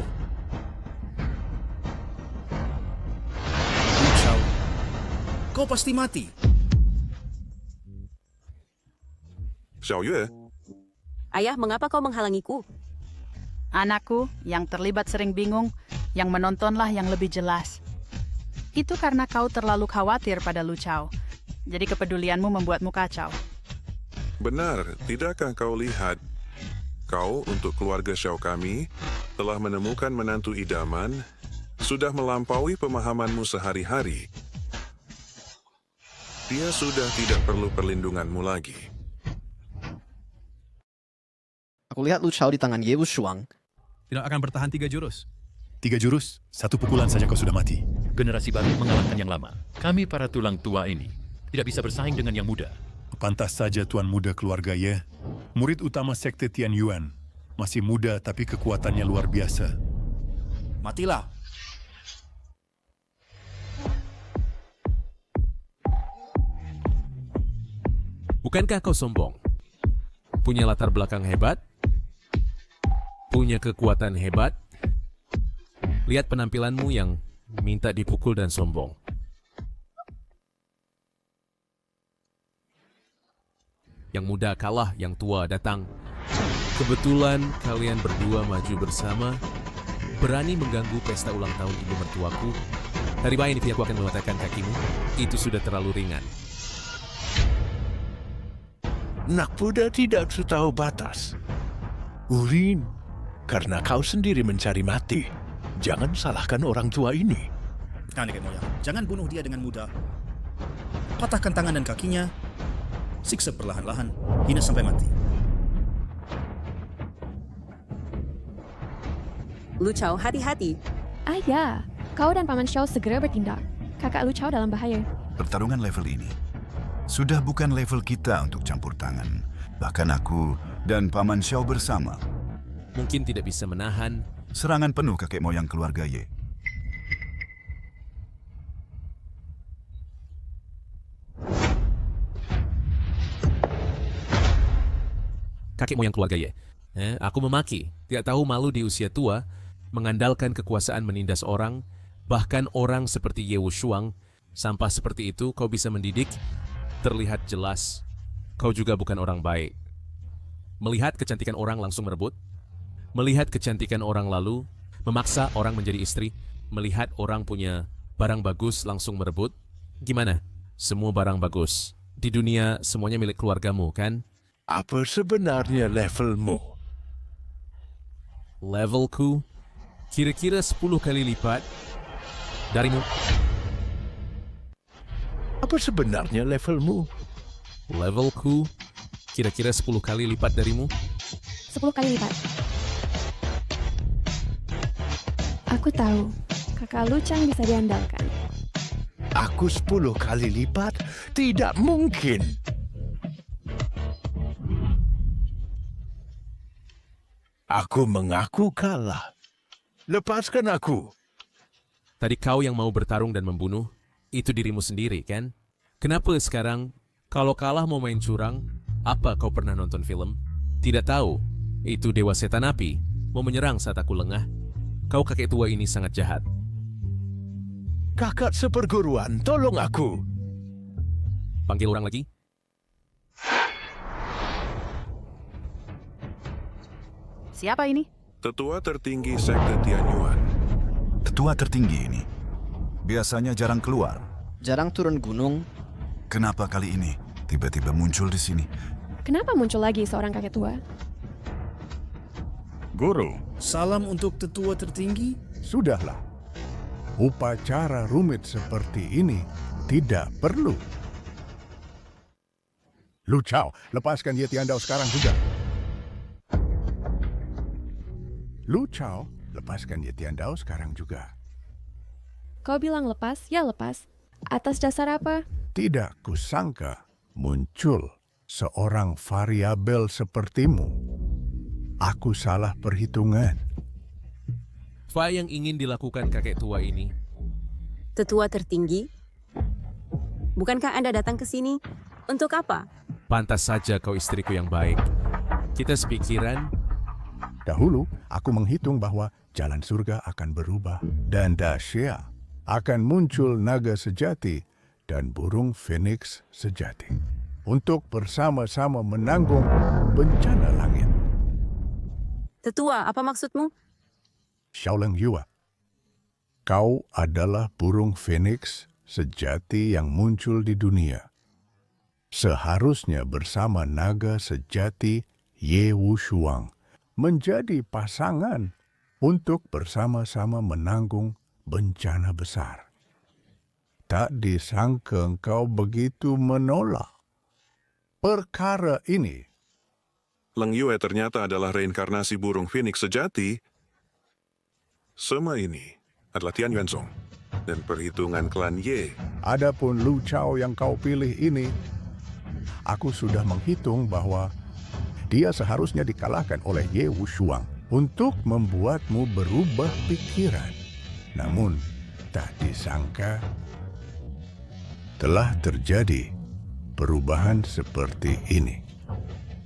Lu Chao, kau pasti mati. Xiao Yue. Ayah, mengapa kau menghalangiku? Anakku, yang terlibat sering bingung, yang menontonlah yang lebih jelas. Itu karena kau terlalu khawatir pada Lu Chao. Jadi kepedulianmu membuatmu kacau. Benar, tidakkah kau lihat? Kau untuk keluarga Xiao kami telah menemukan menantu idaman, sudah melampaui pemahamanmu sehari-hari. Dia sudah tidak perlu perlindunganmu lagi. Aku lihat Lu Chao di tangan Ye Wushuang. Tidak akan bertahan 3 jurus. 3 jurus, 1 pukulan saja kau sudah mati. Generasi baru mengalahkan yang lama. Kami para tulang tua ini tidak bisa bersaing dengan yang muda. Pantas saja Tuan Muda keluarga Ye, murid utama sekte Tian Yuan. Masih muda tapi kekuatannya luar biasa. Matilah. Bukankah kau sombong? Punya latar belakang hebat? Punya kekuatan hebat? Lihat penampilanmu yang minta dipukul dan sombong. Yang muda kalah, yang tua datang. Kebetulan kalian berdua maju bersama, berani mengganggu pesta ulang tahun ibu mertuaku. Dari bayi ini aku akan meletakkan kakimu. Itu sudah terlalu ringan. Nak muda tidak tahu batas. Ulin, karena kau sendiri mencari mati. Jangan salahkan orang tua ini. Kakek moyang, jangan bunuh dia dengan mudah. Patahkan tangan dan kakinya, siksa perlahan-lahan, hingga sampai mati. Lu Chao, hati-hati. Ya, kau dan Paman Xiao segera bertindak. Kakak Lu Chao dalam bahaya. Pertarungan level ini sudah bukan level kita untuk campur tangan. Bahkan aku dan Paman Xiao bersama Mungkin tidak bisa menahan serangan penuh kakek moyang keluarga Ye. kakek moyang keluarga Ye. Aku memaki, tidak tahu malu di usia tua, mengandalkan kekuasaan menindas orang, bahkan orang seperti Ye Wushuang. Sampah seperti itu kau bisa mendidik, terlihat jelas. Kau juga bukan orang baik. Melihat kecantikan orang langsung merebut, melihat kecantikan orang lalu, memaksa orang menjadi istri, melihat orang punya barang bagus langsung merebut. Gimana? Semua barang bagus. Di dunia semuanya milik keluargamu, kan? Apa sebenarnya levelmu? Levelku kira-kira 10 kali lipat darimu. Apa sebenarnya levelmu? Levelku kira-kira 10 kali lipat darimu. 10 kali lipat. Aku tahu, kakak Lucang bisa diandalkan. Aku 10 kali lipat? Tidak mungkin. Aku mengaku kalah. Lepaskan aku. Tadi kau yang mau bertarung dan membunuh, itu dirimu sendiri, kan? Kenapa sekarang, kalau kalah mau main curang, apa kau pernah nonton film? Tidak tahu, itu Dewa Setan Api, mau menyerang saat aku lengah. Kau kakek tua ini sangat jahat. Kakak seperguruan, tolong aku. Panggil orang lagi. Siapa ini? Tetua tertinggi Sekte Tianyuan. Tetua tertinggi ini biasanya jarang keluar. Jarang turun gunung. Kenapa kali ini tiba-tiba muncul di sini? Kenapa muncul lagi seorang kakek tua? Guru. Salam untuk tetua tertinggi? Sudahlah. Upacara rumit seperti ini tidak perlu. Lu Chao, lepaskan Ye Tiandao sekarang juga. Lu Chao, lepaskan Ye Tiandao sekarang juga. Kau bilang lepas, ya lepas. Atas dasar apa? Tidak kusangka muncul seorang variabel sepertimu. Aku salah perhitungan. Apa yang ingin dilakukan kakek tua ini? Tetua tertinggi? Bukankah Anda datang ke sini? Untuk apa? Pantas saja kau istriku yang baik. Kita sepikiran. Dahulu, aku menghitung bahwa jalan surga akan berubah dan dahsyat. Akan muncul naga sejati dan burung phoenix sejati untuk bersama-sama menanggung bencana langit. Tetua, apa maksudmu? Xiaoleng Yue, kau adalah burung phoenix sejati yang muncul di dunia. Seharusnya bersama naga sejati Ye Wushuang menjadi pasangan untuk bersama-sama menanggung bencana besar. Tak disangka engkau begitu menolak perkara ini. Leng Yue ternyata adalah reinkarnasi burung phoenix sejati. Semua ini adalah Tian Yuanzong dan perhitungan klan Ye. Adapun Lu Chao yang kau pilih ini, aku sudah menghitung bahwa dia seharusnya dikalahkan oleh Ye Wushuang untuk membuatmu berubah pikiran. Namun, tak disangka telah terjadi perubahan seperti ini.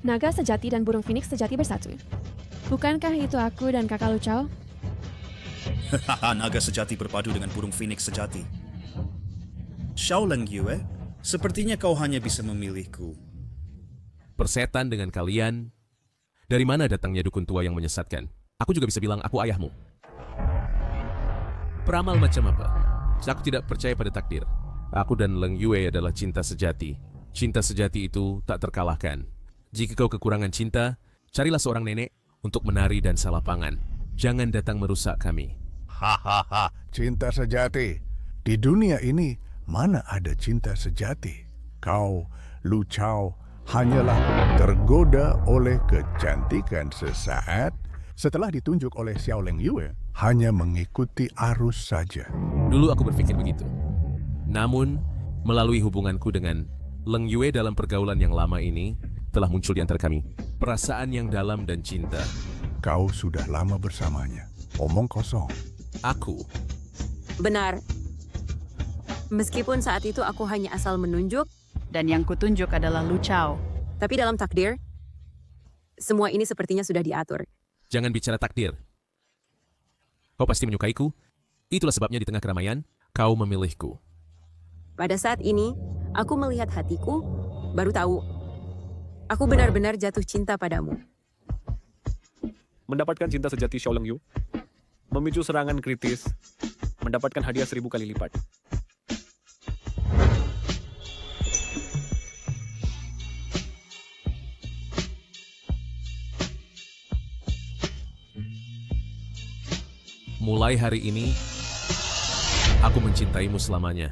Naga sejati dan burung phoenix sejati bersatu. Bukankah itu aku dan kakak Lu Chao? Naga sejati berpadu dengan burung phoenix sejati. Xiaoleng Yue, sepertinya kau hanya bisa memilihku. Persetan dengan kalian. Dari mana datangnya dukun tua yang menyesatkan? Aku juga bisa bilang aku ayahmu. Peramal macam apa? Aku tidak percaya pada takdir. Aku dan Leng Yue adalah cinta sejati. Cinta sejati itu tak terkalahkan. Jika kau kekurangan cinta, carilah seorang nenek untuk menari dan salah pangan. Jangan datang merusak kami. Hahaha, cinta sejati. Di dunia ini, mana ada cinta sejati? Kau, Lu Chao, hanyalah tergoda oleh kecantikan sesaat setelah ditunjuk oleh Xiaoleng Yue, hanya mengikuti arus saja. Dulu aku berpikir begitu. Namun, melalui hubunganku dengan Leng Yue dalam pergaulan yang lama ini, telah muncul di antara kami perasaan yang dalam dan cinta. Kau sudah lama bersamanya. Omong kosong. Aku. Benar. Meskipun saat itu aku hanya asal menunjuk, Dan yang kutunjuk adalah Lu Chao. tapi dalam takdir, semua ini sepertinya sudah diatur. Jangan bicara takdir. Kau pasti menyukaiku. Itulah sebabnya di tengah keramaian, kau memilihku. Pada saat ini, aku melihat hatiku, baru tahu. Aku benar-benar jatuh cinta padamu. Mendapatkan cinta sejati Xiaoleng Yu, memicu serangan kritis, mendapatkan hadiah 1000 kali lipat. Mulai hari ini, aku mencintaimu selamanya.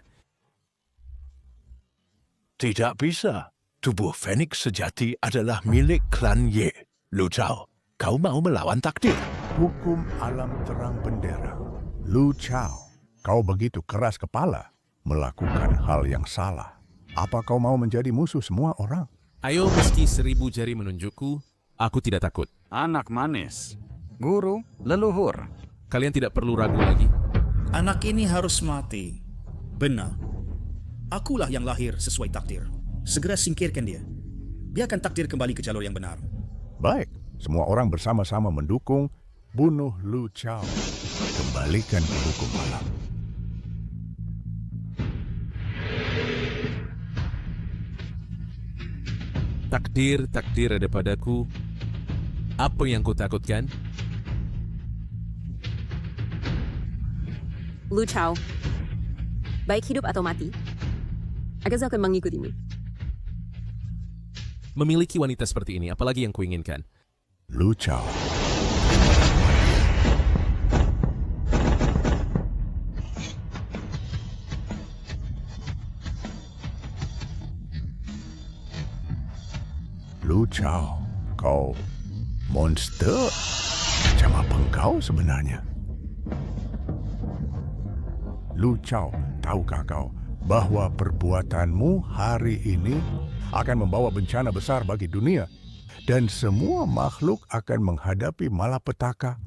Tidak bisa. Tubuh Phoenix sejati adalah milik klan Ye. Lu Chao, kau mau melawan takdir? Hukum alam terang benderang. Lu Chao, kau begitu keras kepala melakukan hal yang salah. Apa kau mau menjadi musuh semua orang? Ayo, meski 1000 jari menunjukku, aku tidak takut. Anak manis, guru, leluhur. Kalian tidak perlu ragu lagi. Anak ini harus mati. Benar. Akulah yang lahir sesuai takdir. Segera singkirkan dia. Biarkan takdir kembali ke jalur yang benar. Baik, semua orang bersama-sama mendukung bunuh Lu Chao. Kembalikan ke hukum alam. Takdir ada padaku. Apa yang kau takutkan? Lu Chao, baik hidup atau mati, aku akan mengikutimu. Memiliki wanita seperti ini, apalagi yang kuinginkan? Lu Chao. Lu Chao, kau monster. Macam apa engkau sebenarnya? Lu Chao, tahukah kau bahwa perbuatanmu hari ini akan membawa bencana besar bagi dunia dan semua makhluk akan menghadapi malapetaka?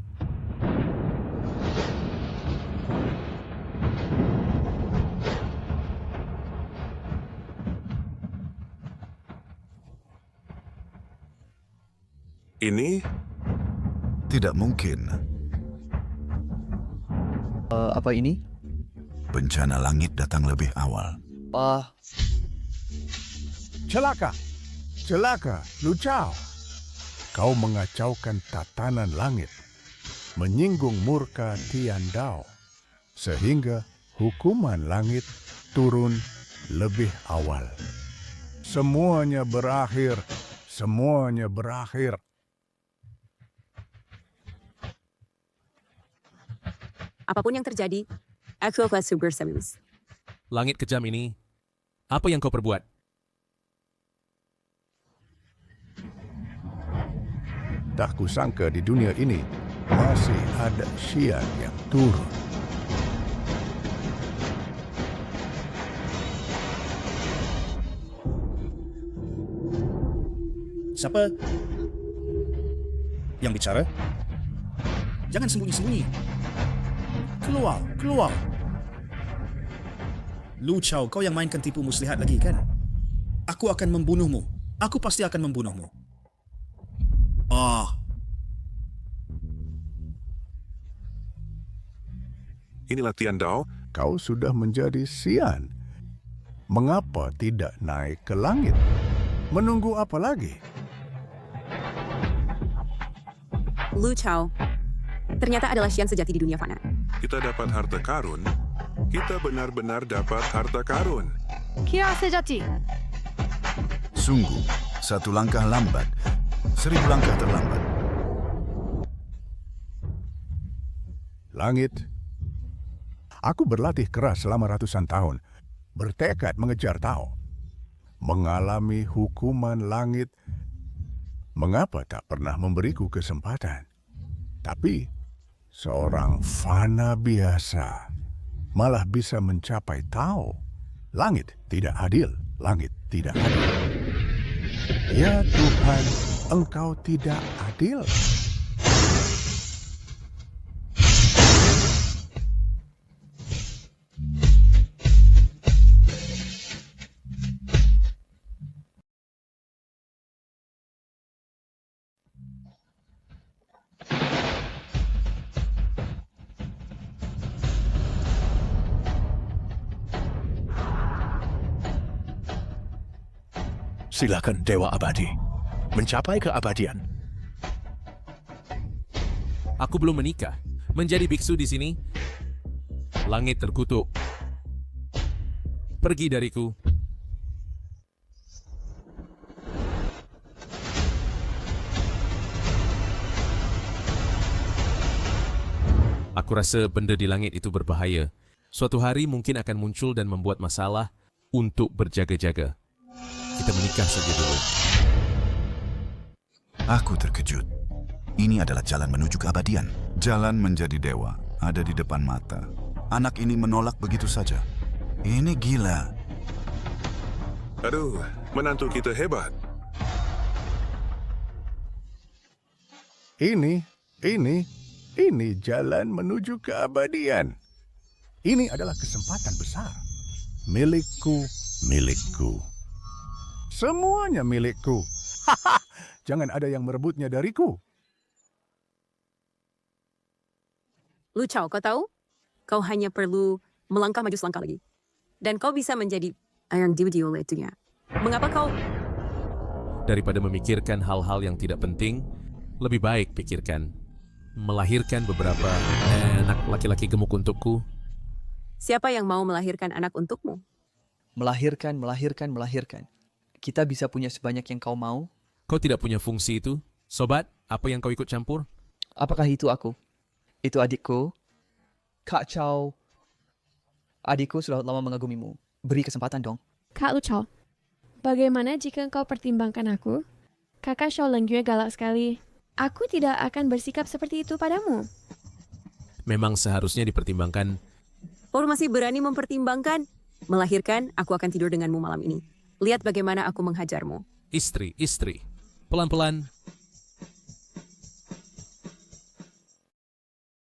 Ini tidak mungkin. Apa ini? Bencana langit datang lebih awal. Celaka! Celaka, Lu Chao. Kau mengacaukan tatanan langit, menyinggung murka Tian Dao, sehingga hukuman langit turun lebih awal. Semuanya berakhir. Semuanya berakhir. Apapun yang terjadi, aku akan segera serius. Langit kejam ini, apa yang kau perbuat? Tak kusangka di dunia ini masih ada Xian yang turun. Siapa yang bicara? Jangan sembunyi-sembunyi. Keluar, keluar. Lu Chao, kau yang mainkan tipu muslihat lagi kan? Aku akan membunuhmu. Aku pasti akan membunuhmu. Inilah Tian Dao. Kau sudah menjadi Xian. Mengapa tidak naik ke langit? Menunggu apa lagi? Lu Chao, ternyata adalah Xian sejati di dunia fana. Kita dapat harta karun. Kita benar-benar dapat harta karun. Kira sejati. Sungguh, satu langkah lambat, 1000 langkah terlambat. Langit Aku berlatih keras selama ratusan tahun, bertekad mengejar Tao, mengalami hukuman langit. Mengapa tak pernah memberiku kesempatan? Tapi seorang fana biasa malah bisa mencapai Tao. Langit tidak adil, langit tidak adil. Ya Tuhan, Engkau tidak adil. Silakan Dewa Abadi. Mencapai keabadian. Aku belum menikah. Menjadi biksu di sini, langit terkutuk. Pergi dariku. Aku rasa benda di langit itu berbahaya. Suatu hari mungkin akan muncul dan membuat masalah untuk berjaga-jaga. Kita menikah saja dulu. Aku terkejut. Ini adalah jalan menuju keabadian. Jalan menjadi dewa ada di depan mata. Anak ini menolak begitu saja. Ini gila. Aduh, menantu kita hebat. Ini jalan menuju keabadian. Ini adalah kesempatan besar. Milikku, milikku. Semuanya milikku. Haha, jangan ada yang merebutnya dariku. Lu Chao, kau tahu? Kau hanya perlu melangkah maju selangkah lagi. Dan kau bisa menjadi yang diuji oleh itunya. Mengapa kau... Daripada memikirkan hal-hal yang tidak penting, lebih baik pikirkan melahirkan beberapa anak laki-laki gemuk untukku. Siapa yang mau melahirkan anak untukmu? Melahirkan. Kita bisa punya sebanyak yang kau mau. Kau tidak punya fungsi itu? Sobat, apa yang kau ikut campur? Apakah itu aku? Itu adikku. Kak Chao. Adikku sudah lama mengagumimu. Beri kesempatan dong. Kak Lu Chao, bagaimana jika engkau pertimbangkan aku? Kakak Xiaoleng Yue galak sekali. Aku tidak akan bersikap seperti itu padamu. Memang seharusnya dipertimbangkan. Kau masih berani mempertimbangkan? Melahirkan, aku akan tidur denganmu malam ini. Lihat bagaimana aku menghajarmu. Istri. Pelan-pelan,